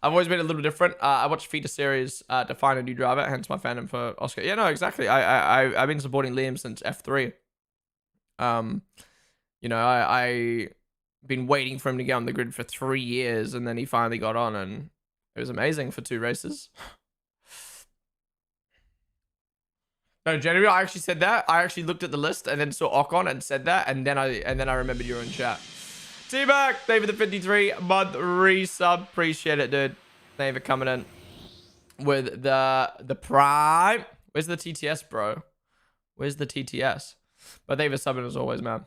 I've always been a little different. I watched feeder series to find a new driver, hence my fandom for Oscar. Yeah, no, exactly. I've been supporting Liam since F3. You know, I been waiting for him to get on the grid for 3 years, and then he finally got on, and it was amazing for 2 races. No, January, I actually said that. I actually looked at the list and then saw Ocon and said that, and then I remembered you were in chat. T-Back, thank you for the 53-month resub. Appreciate it, dude. Thank you for coming in with the Prime. Where's the TTS, bro? Where's the TTS? But thank you for subbing as always, man.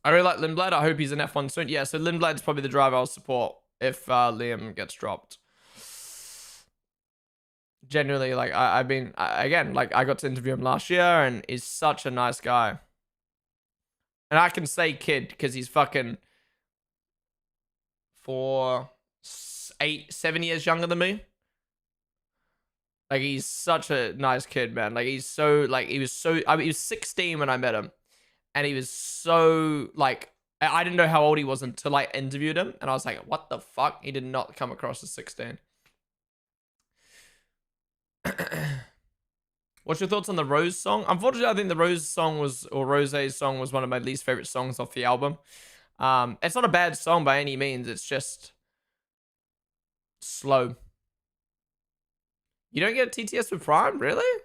I really like Lindblad. I hope he's an F1 soon. Yeah, so Lindblad's probably the driver I'll support if Liam gets dropped. Genuinely, like, again, like, I got to interview him last year, and he's such a nice guy. And I can say kid, because he's fucking 7 years younger than me. Like, he's such a nice kid, man. Like, he's so, like, he was 16 when I met him. And he was so, like, I didn't know how old he was until I interviewed him. And I was like, what the fuck? He did not come across as 16. What's your thoughts on the Rose song? Unfortunately, I think the Rose's song was one of my least favorite songs off the album. It's not a bad song by any means. It's just slow. You don't get a TTS with Prime, really?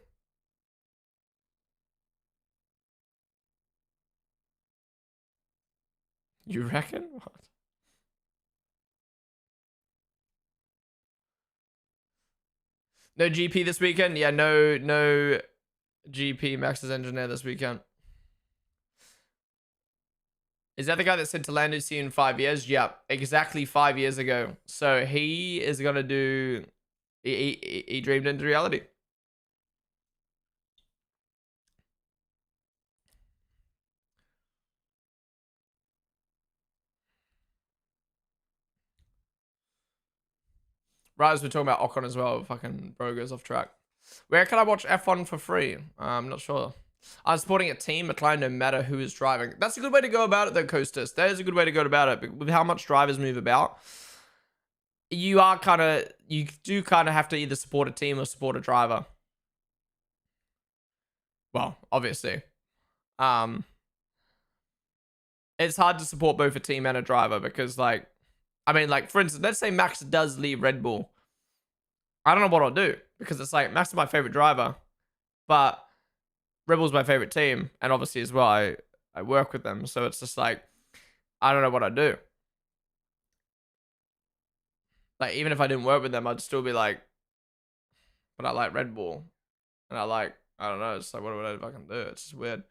You reckon? What? No GP this weekend? Yeah, no GP Max's engineer this weekend. Is that the guy that said to Lando, see you in 5 years? Yeah, exactly 5 years ago. So he is going to do... He dreamed into reality. Right, as we're talking about Ocon as well, fucking bro goes off track. Where can I watch F1 for free? I'm not sure. I'm supporting a team, McLaren, no matter who is driving. That's a good way to go about it, though, Costas. That is a good way to go about it. With how much drivers move about, you do kind of have to either support a team or support a driver. Well, obviously. It's hard to support both a team and a driver because, like, I mean, like, for instance, let's say Max does leave Red Bull. I don't know what I'll do because it's like Max is my favorite driver, but Red Bull's my favorite team, and obviously as well, I work with them, so it's just like I don't know what I'd do. Like, even if I didn't work with them, I'd still be like, but I like Red Bull, and I don't know, it's like what would I fucking do? It's just weird.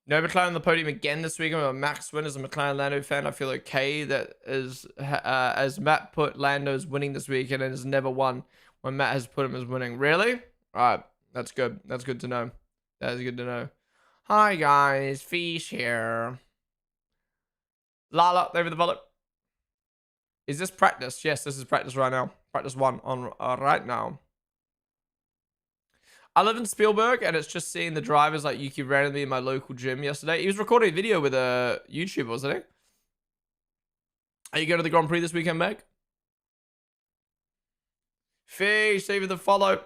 No McLaren on the podium again this weekend. I'm a Max win as a McLaren Lando fan. I feel okay that as Matt put Lando's winning this weekend and has never won when Matt has put him as winning. Really? All right, that's good. That's good to know. That is good to know. Hi guys, Fish here. Lala, over the bullet. Is this practice? Yes, this is practice right now. Practice 1 on right now. I live in Spielberg, and it's just seeing the drivers like Yuki randomly in my local gym yesterday. He was recording a video with a YouTuber, wasn't he? Are you going to the Grand Prix this weekend, Meg? Fish, save the follow.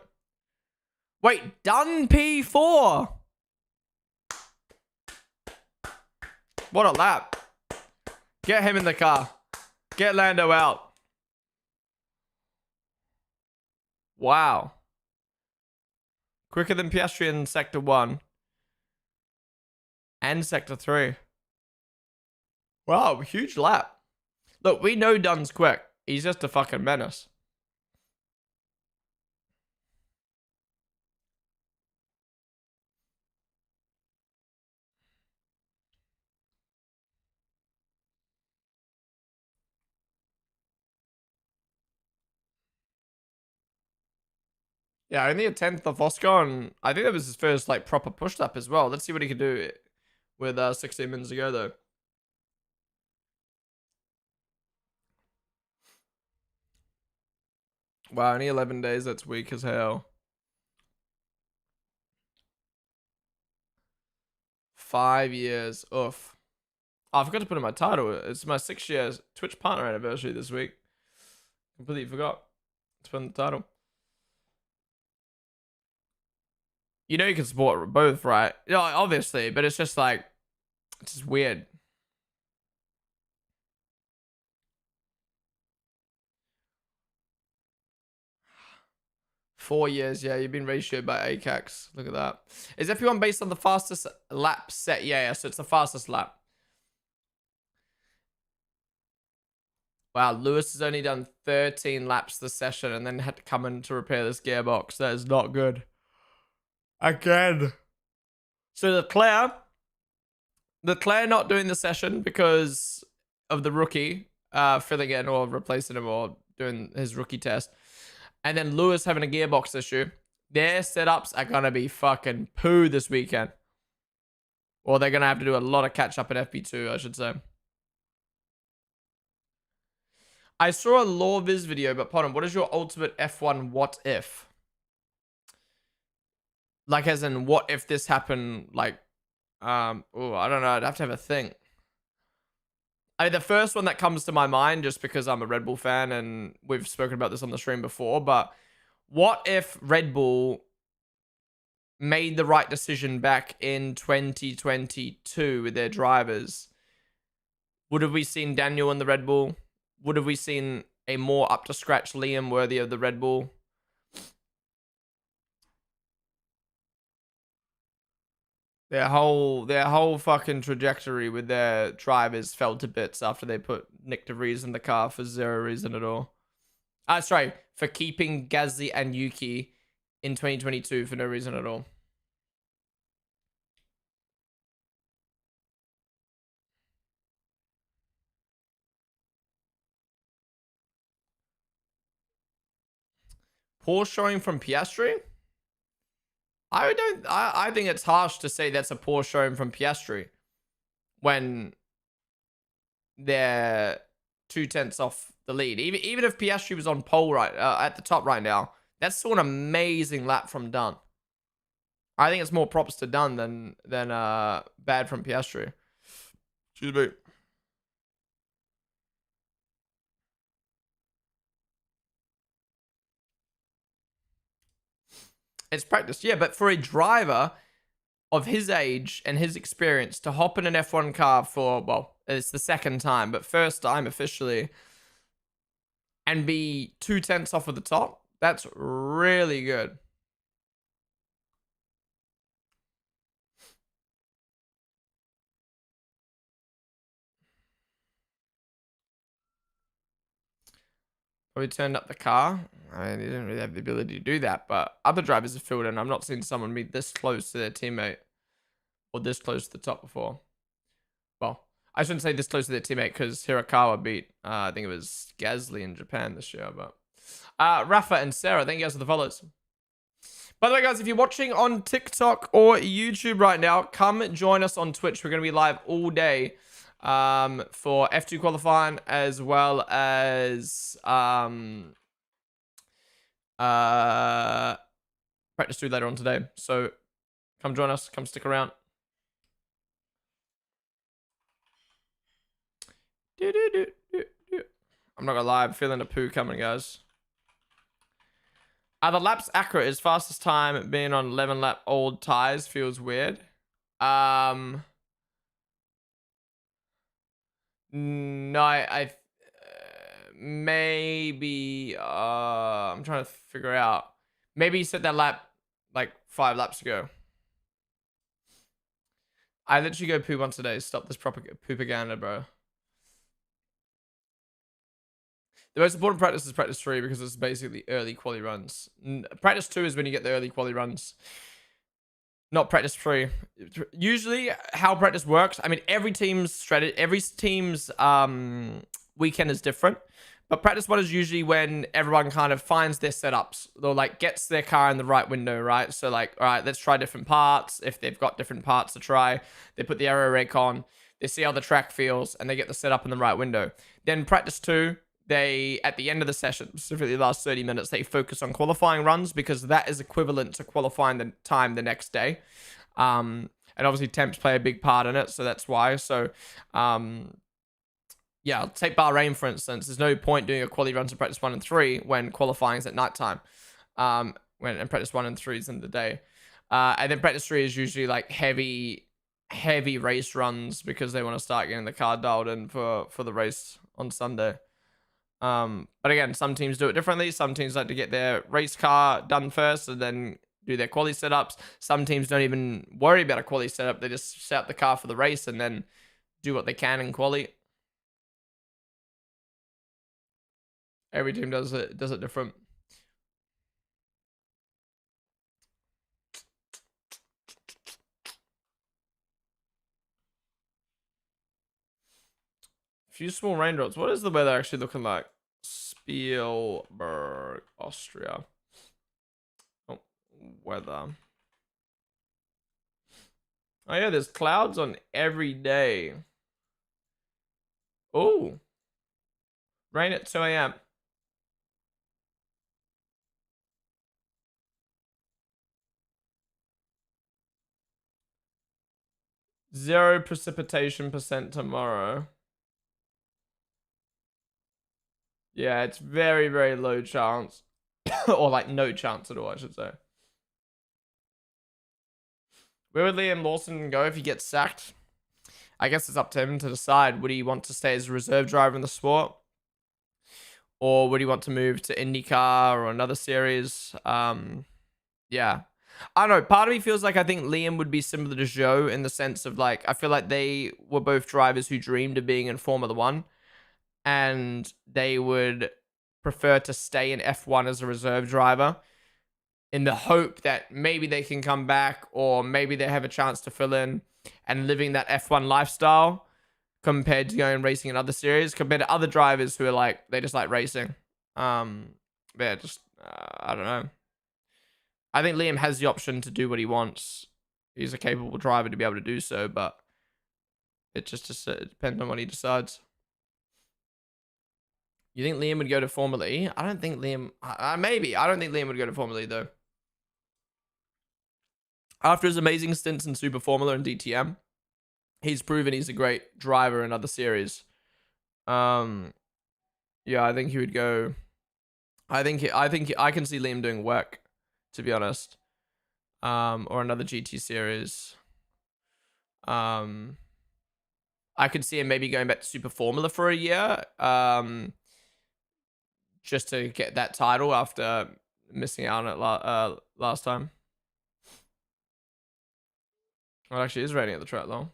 Wait, done P4. What a lap. Get him in the car. Get Lando out. Wow. Quicker than Piastri in Sector 1. and Sector 3. Wow, huge lap. Look, we know Dunn's quick. He's just a fucking menace. Yeah, only a 10th of Oscar, and I think that was his first like proper push lap as well. Let's see what he can do with 16 minutes to go though. Wow, only 11 days. That's weak as hell. 5 years. Oof. Oh, I forgot to put in my title. It's my 6-year Twitch partner anniversary this week. Completely forgot to put in the title. You know you can support both, right? Yeah, obviously, but it's just like, it's just weird. Four years, yeah, you've been ratioed by ACAX. Look at that. Is FP1 based on the fastest lap set? Yeah, so it's the fastest lap. Wow, Lewis has only done 13 laps this session and then had to come in to repair this gearbox. That is not good. Again. So Leclerc not doing the session because of the rookie filling in or replacing him or doing his rookie test. And then Lewis having a gearbox issue. Their setups are going to be fucking poo this weekend. Or they're going to have to do a lot of catch up in FP2, I should say. I saw a LawViz video, but Ponden, what is your ultimate F1 what if? Like as in, what if this happened, like, oh, I don't know, I'd have to have a think. I mean, the first one that comes to my mind, just because I'm a Red Bull fan and we've spoken about this on the stream before, but what if Red Bull made the right decision back in 2022 with their drivers? Would have we seen Daniel in the Red Bull? Would have we seen a more up to scratch Liam worthy of the Red Bull? Their whole fucking trajectory with their drivers fell to bits after they put Nick DeVries in the car for zero reason at all. Sorry, for keeping Gasly and Yuki in 2022 for no reason at all. Poor showing from Piastri? I think it's harsh to say that's a poor showing from Piastri when they're 2/10 off the lead. Even if Piastri was on pole right at the top right now, that's still an amazing lap from Dunn. I think it's more props to Dunn than bad from Piastri. Excuse me. It's practice, yeah, but for a driver of his age and his experience to hop in an F1 car for, well, it's the second time, but first time officially, and be 2/10 off of the top, that's really good. Probably turned up the car. I mean, he didn't really have the ability to do that, but other drivers have filled in. I've not seen someone be this close to their teammate or this close to the top before. Well, I shouldn't say this close to their teammate because Hirakawa beat, I think it was Gasly in Japan this year, but Rafa and Sarah, thank you guys for the follows. By the way, guys, if you're watching on TikTok or YouTube right now, come join us on Twitch. We're going to be live all day for F2 qualifying as well as practice 2 later on today. So come join us. Come stick around. I'm not gonna lie, I'm feeling a poo coming, guys. Are the laps accurate? Is fastest time being on 11 lap old tires feels weird? No, I maybe I'm trying to figure out. Maybe you set that lap like 5 laps ago. I literally go poo once a day. Stop this propaganda, bro. The most important practice is practice 3 because it's basically early quali runs. Practice 2 is when you get the early quali runs. Not practice 3. Usually, how practice works, I mean, every team's strategy, every team's weekend is different. But practice 1 is usually when everyone kind of finds their setups. Or like gets their car in the right window, right? So like, all right, let's try different parts. If they've got different parts to try, they put the aero rake on. They see how the track feels, and they get the setup in the right window. Then practice 2, they, at the end of the session, specifically the last 30 minutes, they focus on qualifying runs because that is equivalent to qualifying the time the next day. And obviously temps play a big part in it, so that's why. So, yeah, take Bahrain, for instance. There's no point doing a quali runs in practice 1 and 3 when qualifying is at nighttime. And practice 1 and 3 is in the day. And then practice 3 is usually like heavy race runs because they want to start getting the car dialed in for the race on Sunday. But again, some teams do it differently. Some teams like to get their race car done first and then do their quali setups. Some teams don't even worry about a quali setup. They just set up the car for the race and then do what they can in quali. Every team does it different. Few small raindrops. What is the weather actually looking like? Spielberg, Austria. Oh, weather. Oh yeah, there's clouds on every day. Oh, rain at 2 a.m. Zero precipitation percent tomorrow. Yeah, it's very, very low chance. Or like no chance at all, I should say. Where would Liam Lawson go if he gets sacked? I guess it's up to him to decide. Would he want to stay as a reserve driver in the sport? Or would he want to move to IndyCar or another series? Yeah. I don't know. Part of me feels like I think Liam would be similar to Joe in the sense of like, I feel like they were both drivers who dreamed of being in Formula One. And they would prefer to stay in F1 as a reserve driver in the hope that maybe they can come back or maybe they have a chance to fill in and living that F1 lifestyle compared to going racing in other series, compared to other drivers who are like, they just like racing. Yeah, just, I don't know. I think Liam has the option to do what he wants. He's a capable driver to be able to do so, but it just it depends on what he decides. You think Liam would go to Formula E? I don't think Liam... maybe. I don't think Liam would go to Formula E, though. After his amazing stints in Super Formula and DTM, he's proven he's a great driver in other series. Yeah, I think he would go... I can see Liam doing work, to be honest. Or another GT series. I could see him maybe going back to Super Formula for a year. Just to get that title after missing out on it last time. Well, actually, is raining at the track though.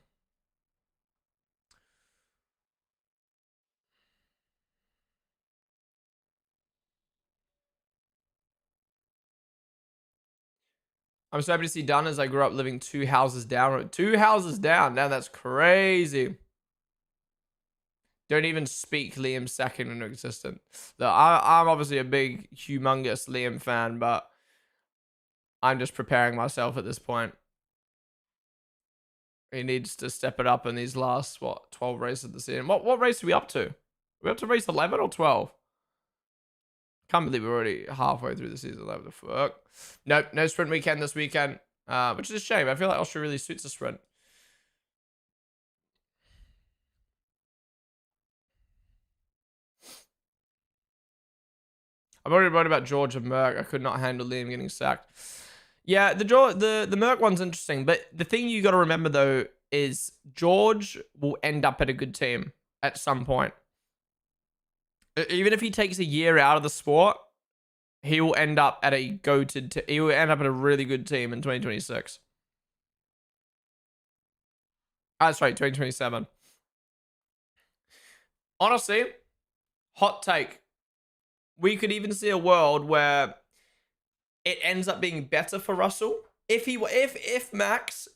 I'm so happy to see Dunn as I grew up living 2 houses down. 2 houses down. Now that's crazy. Don't even speak Liam second into existence. Look, I'm obviously a big, humongous Liam fan, but I'm just preparing myself at this point. He needs to step it up in these last, 12 races of the season. What race are we up to? Are we up to race 11 or 12? Can't believe we're already halfway through the season. What the fuck? Nope, no sprint weekend this weekend, which is a shame. I feel like Austria really suits a sprint. I'm already worried about George and Merck. I could not handle Liam getting sacked. Yeah, the Merck one's interesting, but the thing you got to remember though is George will end up at a good team at some point. Even if he takes a year out of the sport, he will end up at a he will end up at a really good team in 2026. Sorry, 2027. Honestly, hot take. We could even see a world where it ends up being better for Russell if Max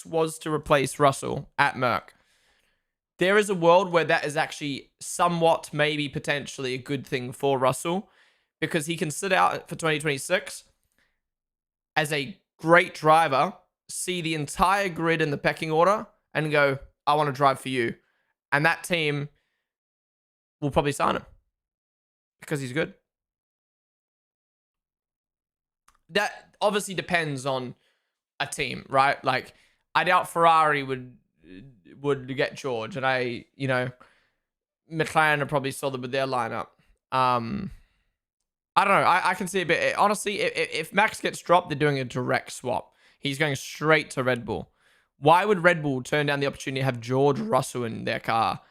was to replace Russell at Merck. There is a world where that is actually somewhat, maybe potentially a good thing for Russell, because he can sit out for 2026 as a great driver, see the entire grid in the pecking order, and go, I want to drive for you. And that team will probably sign him because he's good. That obviously depends on a team, right? Like, I doubt Ferrari would get George, and McLaren are probably solid with their lineup. I don't know. I can see a bit. Honestly, if Max gets dropped, they're doing a direct swap. He's going straight to Red Bull. Why would Red Bull turn down the opportunity to have George Russell in their car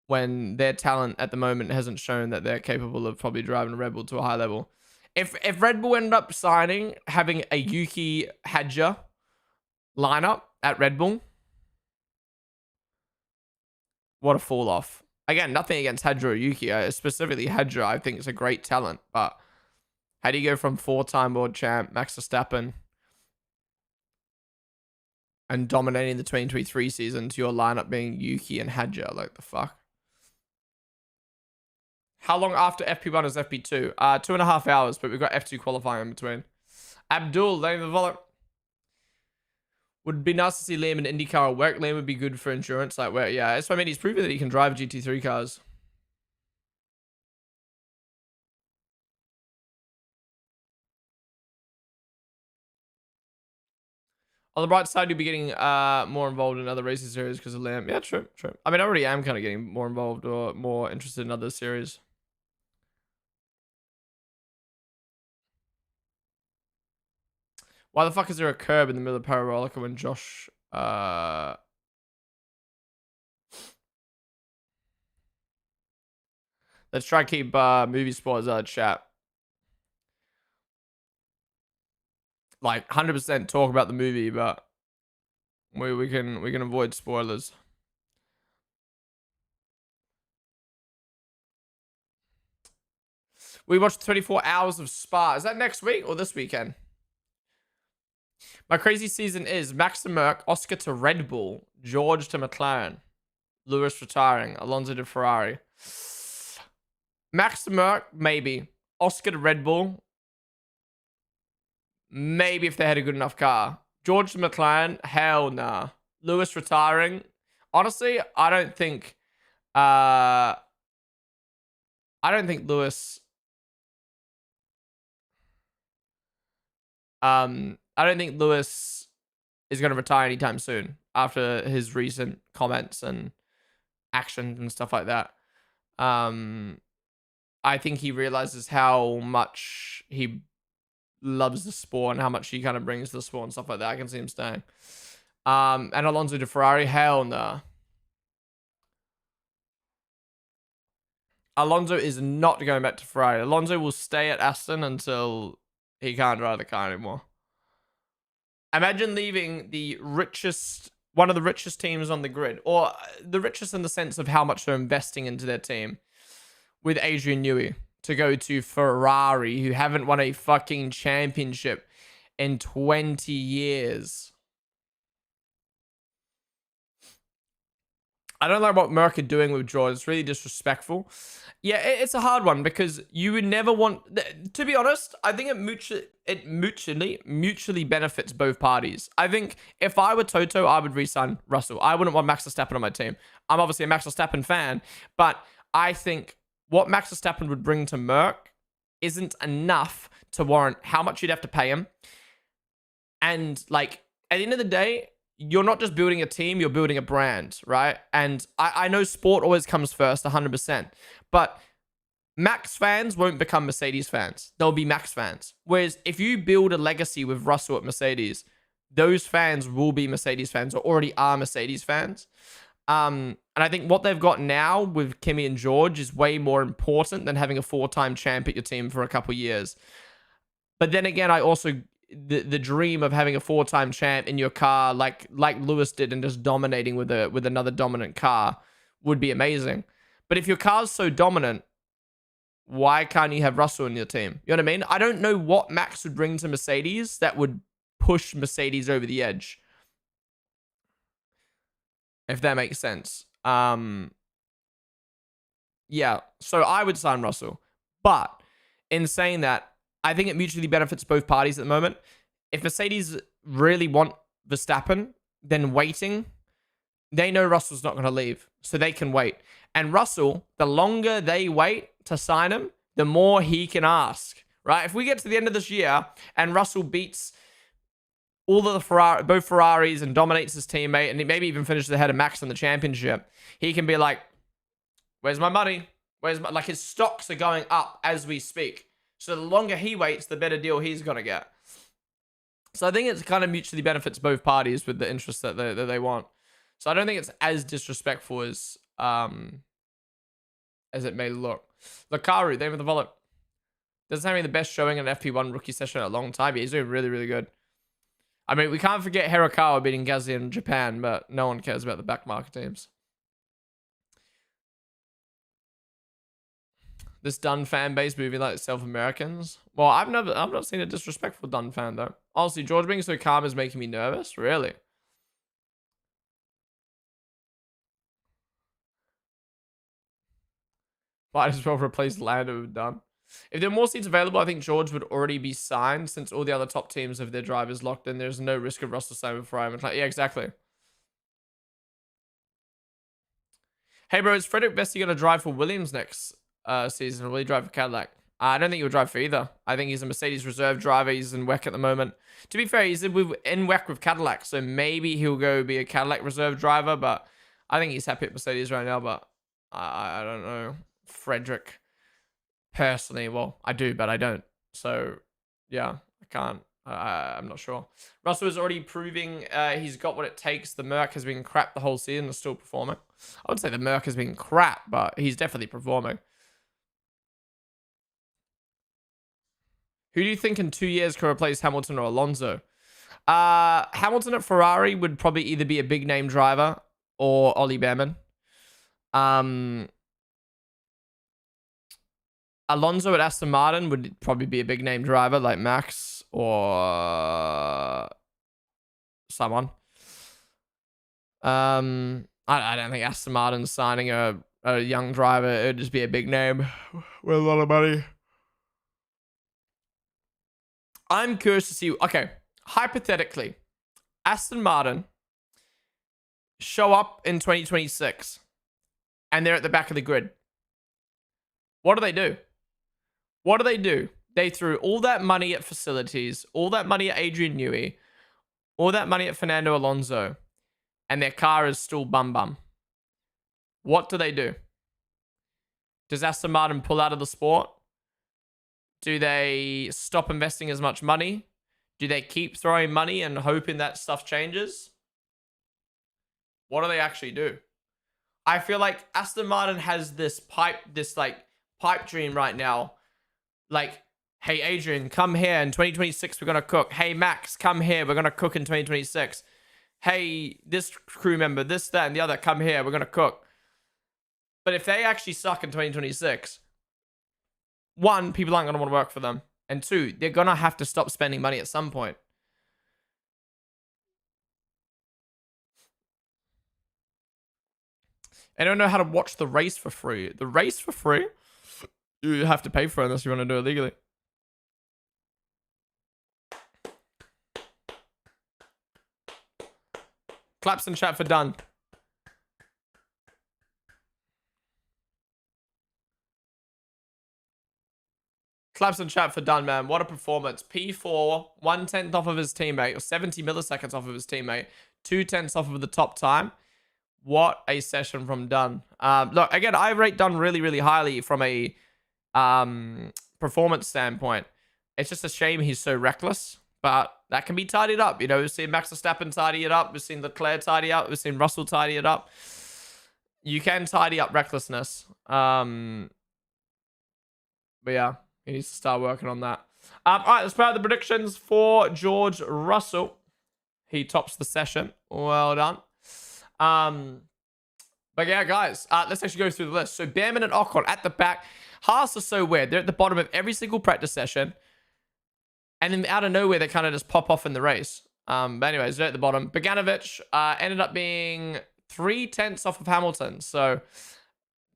when their talent at the moment hasn't shown that they're capable of probably driving a Red Bull to a high level? If Red Bull ended up having a Yuki Hadja lineup at Red Bull, what a fall off. Again, nothing against Hadja or Yuki. Specifically Hadja, I think is a great talent. But how do you go from 4-time world champ Max Verstappen and dominating the 2023 season to your lineup being Yuki and Hadja? Like, the fuck? How long after FP1 is FP2? 2.5 hours, but we've got F2 qualifying in between. Abdul, name the volley. Would be nice to see Liam in IndyCar or work. Liam would be good for endurance. Like, where, yeah, that's what I mean. He's proven that he can drive GT3 cars. On the bright side, you'll be getting more involved in other racing series because of Liam. Yeah, true. I mean, I already am kind of getting more involved or more interested in other series. Why the fuck is there a curb in the middle of Parabolica when Josh... Let's try and keep movie spoilers out of chat. Like, 100% talk about the movie, but we can avoid spoilers. We watched 24 hours of Spa. Is that next week or this weekend? My crazy season is Max to Merck, Oscar to Red Bull, George to McLaren, Lewis retiring, Alonso to Ferrari. Max to Merck, maybe. Oscar to Red Bull, maybe if they had a good enough car. George to McLaren, hell nah. Lewis retiring. Honestly, I don't think Lewis... I don't think Lewis is going to retire anytime soon after his recent comments and actions and stuff like that. I think he realizes how much he loves the sport and how much he kind of brings to the sport and stuff like that. I can see him staying. And Alonso to Ferrari, hell nah. Alonso is not going back to Ferrari. Alonso will stay at Aston until he can't drive the car anymore. Imagine leaving one of the richest teams on the grid, or the richest in the sense of how much they're investing into their team, with Adrian Newey to go to Ferrari, who haven't won a fucking championship in 20 years. I don't like what Merck are doing with George. It's really disrespectful. Yeah, it's a hard one because you would never want... To be honest, I think it mutually benefits both parties. I think if I were Toto, I would re-sign Russell. I wouldn't want Max Verstappen on my team. I'm obviously a Max Verstappen fan, but I think what Max Verstappen would bring to Merck isn't enough to warrant how much you'd have to pay him. And, like, at the end of the day, you're not just building a team, you're building a brand, right? And I know sport always comes first, 100%. But Max fans won't become Mercedes fans. They'll be Max fans. Whereas if you build a legacy with Russell at Mercedes, those fans will be Mercedes fans or already are Mercedes fans. And I think what they've got now with Kimi and George is way more important than having a 4-time champ at your team for a couple years. But then again, I also the dream of having a 4-time champ in your car, like Lewis did, and just dominating with another dominant car would be amazing. But if your car's so dominant, why can't you have Russell in your team? You know what I mean? I don't know what Max would bring to Mercedes that would push Mercedes over the edge, if that makes sense. Yeah, so I would sign Russell. But in saying that, I think it mutually benefits both parties at the moment. If Mercedes really want Verstappen, then waiting, they know Russell's not going to leave, so they can wait. And Russell, the longer they wait to sign him, the more he can ask, right? If we get to the end of this year and Russell beats all of the both Ferraris and dominates his teammate, and maybe even finishes ahead of Max in the championship, he can be like, where's my money? Like, his stocks are going up as we speak. So the longer he waits, the better deal he's going to get. So I think it's kind of mutually benefits both parties with the interest that they want. So I don't think it's as disrespectful as it may look. Lakaru, name of the wallet. Doesn't having the best showing in an FP1 rookie session in a long time. Yeah, he's doing really, really good. I mean, we can't forget Hirakawa beating Gasly in Japan, but no one cares about the back market teams. This Dunn fan base moving like self-Americans. Well, I've not seen a disrespectful Dunn fan though. Honestly, George being so calm is making me nervous. Really. Might as well replace Lando with Dunn. If there were more seats available, I think George would already be signed since all the other top teams have their drivers locked in. There's no risk of Russell signing before I'm yeah, exactly. Hey bro, is Frederick Vesti gonna drive for Williams next season, or will he drive for Cadillac? I don't think he'll drive for either. I think he's a Mercedes reserve driver. He's in WEC at the moment. To be fair, he's in WEC with Cadillac, so maybe he'll go be a Cadillac reserve driver, but I think he's happy at Mercedes right now, but I don't know. Frederick, personally, well, I do, but I don't. So, yeah, I can't. I'm not sure. Russell is already proving he's got what it takes. The Merc has been crap the whole season and still performing. I would say the Merc has been crap, but he's definitely performing. Who do you think in 2 years can replace Hamilton or Alonso? Hamilton at Ferrari would probably either be a big name driver or Ollie Behrman. Alonso at Aston Martin would probably be a big name driver like Max or someone. I don't think Aston Martin's signing a young driver. It would just be a big name with a lot of money. I'm curious to see. Okay, hypothetically, Aston Martin show up in 2026 and they're at the back of the grid. What do they do? What do they do? They threw all that money at facilities, all that money at Adrian Newey, all that money at Fernando Alonso, and their car is still bum. What do they do? Does Aston Martin pull out of the sport? Do they stop investing as much money? Do they keep throwing money and hoping that stuff changes? What do they actually do? I feel like Aston Martin has this pipe dream right now. Like, hey, Adrian, come here in 2026, we're going to cook. Hey, Max, come here, we're going to cook in 2026. Hey, this crew member, this, that, and the other, come here, we're going to cook. But if they actually suck in 2026, one, people aren't going to want to work for them. And two, they're going to have to stop spending money at some point. I don't know how to watch the race for free. The race for free? You have to pay for it unless you want to do it legally. Claps in chat for done. Claps in chat for done, man. What a performance. P4, 1/10 off of his teammate, or 70 milliseconds off of his teammate, 2/10 off of the top time. What a session from Dunn. Look, again, I rate Dunn really, really highly from a performance standpoint. It's just a shame he's so reckless, but that can be tidied up. You know, we've seen Max Verstappen tidy it up. We've seen Leclerc tidy up. We've seen Russell tidy it up. You can tidy up recklessness. But yeah, he needs to start working on that. All right, let's put out the predictions for George Russell. He tops the session. Well done. But yeah, guys, let's actually go through the list. So Behrman and Ocon at the back. Haas are so weird. They're at the bottom of every single practice session. And then out of nowhere, they kind of just pop off in the race. But anyways, they're at the bottom. Bogdanovic ended up being 3/10 off of Hamilton. So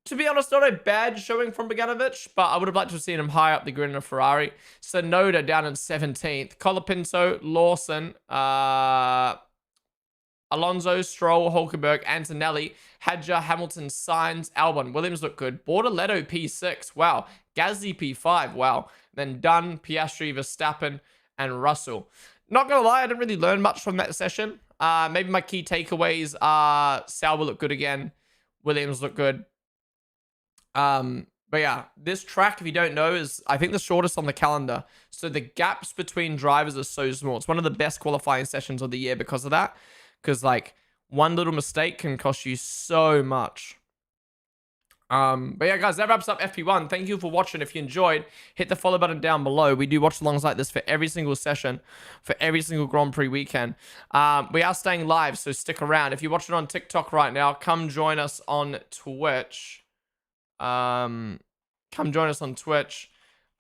to be honest, not a bad showing from Bogdanovic, but I would have liked to have seen him high up the grid in a Ferrari. Sonoda down in 17th. Colapinto, Lawson, Alonso, Stroll, Hulkenberg, Antonelli, Hadjar, Hamilton, Sainz, Albon. Williams looked good. Bortoletto P6. Wow. Gasly P5. Wow. Then Dunn, Piastri, Verstappen, and Russell. Not going to lie, I didn't really learn much from that session. Maybe my key takeaways are Sauber looked good again. Williams looked good. But yeah, this track, if you don't know, is I think the shortest on the calendar. So the gaps between drivers are so small. It's one of the best qualifying sessions of the year because of that. Because, like, one little mistake can cost you so much. But yeah, guys, that wraps up FP1. Thank you for watching. If you enjoyed, hit the follow button down below. We do watch-alongs like this for every single session, for every single Grand Prix weekend. We are staying live, so stick around. If you're watching on TikTok right now, come join us on Twitch. Come join us on Twitch.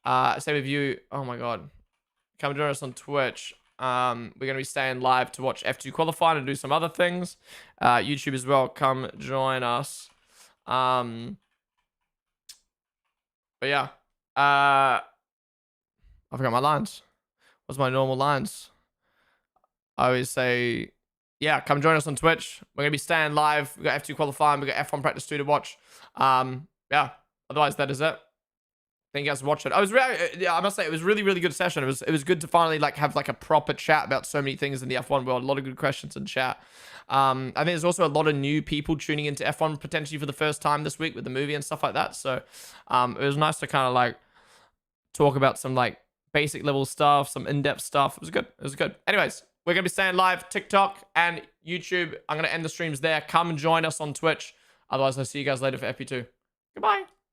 Same with you. Oh, my God. Come join us on Twitch. We're going to be staying live to watch F2 qualifying and do some other things. YouTube as well. Come join us. But yeah. I forgot my lines. What's my normal lines? I always say, yeah, come join us on Twitch. We're going to be staying live. We've got F2 qualifying. We've got F1 practice 2 to watch. Yeah. Otherwise, that is it. Thank you guys for watching. I must say, it was really, really good session. It was good to finally have a proper chat about so many things in the F1 world. A lot of good questions in chat. I think there's also a lot of new people tuning into F1 potentially for the first time this week with the movie and stuff like that. So it was nice to kind of talk about some basic level stuff, some in-depth stuff. It was good. It was good. Anyways, we're going to be staying live TikTok and YouTube. I'm going to end the streams there. Come and join us on Twitch. Otherwise, I'll see you guys later for FP2. Goodbye.